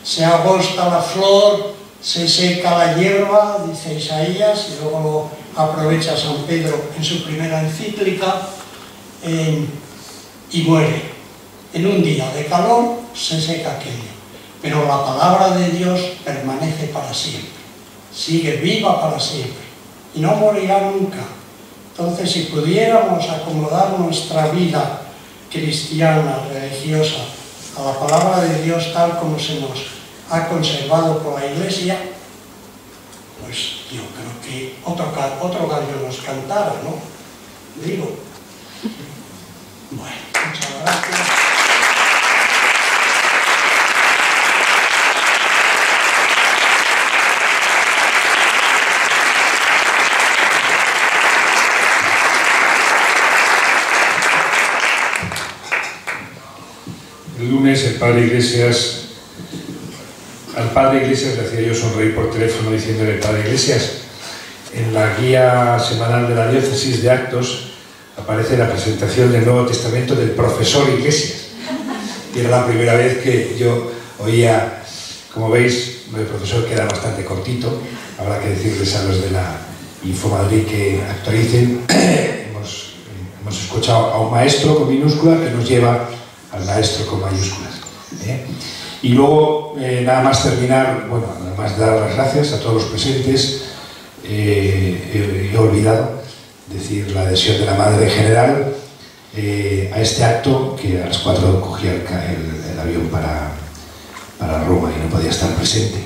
Se agosta la flor, se seca la hierba, dice Isaías, y luego lo aprovecha San Pedro en su primera encíclica, y muere. En un día de calor se seca aquello. Pero la palabra de Dios permanece para siempre. Sigue viva para siempre. Y no morirá nunca. Entonces, si pudiéramos acomodar nuestra vida cristiana, religiosa, a la palabra de Dios tal como se nos ha conservado por la Iglesia, pues yo creo que otro gallo nos cantara, ¿no? Digo. Bueno, muchas gracias. El lunes al padre Iglesias le hacía yo sonreír por teléfono diciéndole: padre Iglesias, en la guía semanal de la diócesis de actos aparece la presentación del Nuevo Testamento del profesor Iglesias. Y era la primera vez que yo oía, como veis, lo de profesor queda bastante cortito. Habrá que decirles a los de la Infomadrid que actualicen. Hemos escuchado a un maestro con minúscula que nos lleva al maestro con mayúsculas. Y luego, nada más terminar, bueno, nada más dar las gracias a todos los presentes. He olvidado decir la adhesión de la Madre General a este acto, que a las 4 cogía el avión para Roma y no podía estar presente.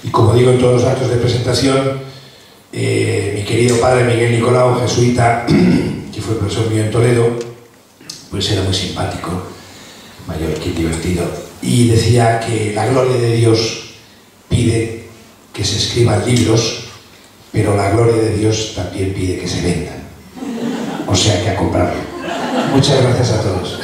Y como digo en todos los actos de presentación, mi querido padre Miguel Nicolau, jesuita, que fue profesor mío en Toledo, pues era muy simpático, mayor que divertido, y decía que la gloria de Dios pide que se escriban libros, pero la gloria de Dios también pide que se vendan. O sea que a comprarlo. Muchas gracias a todos.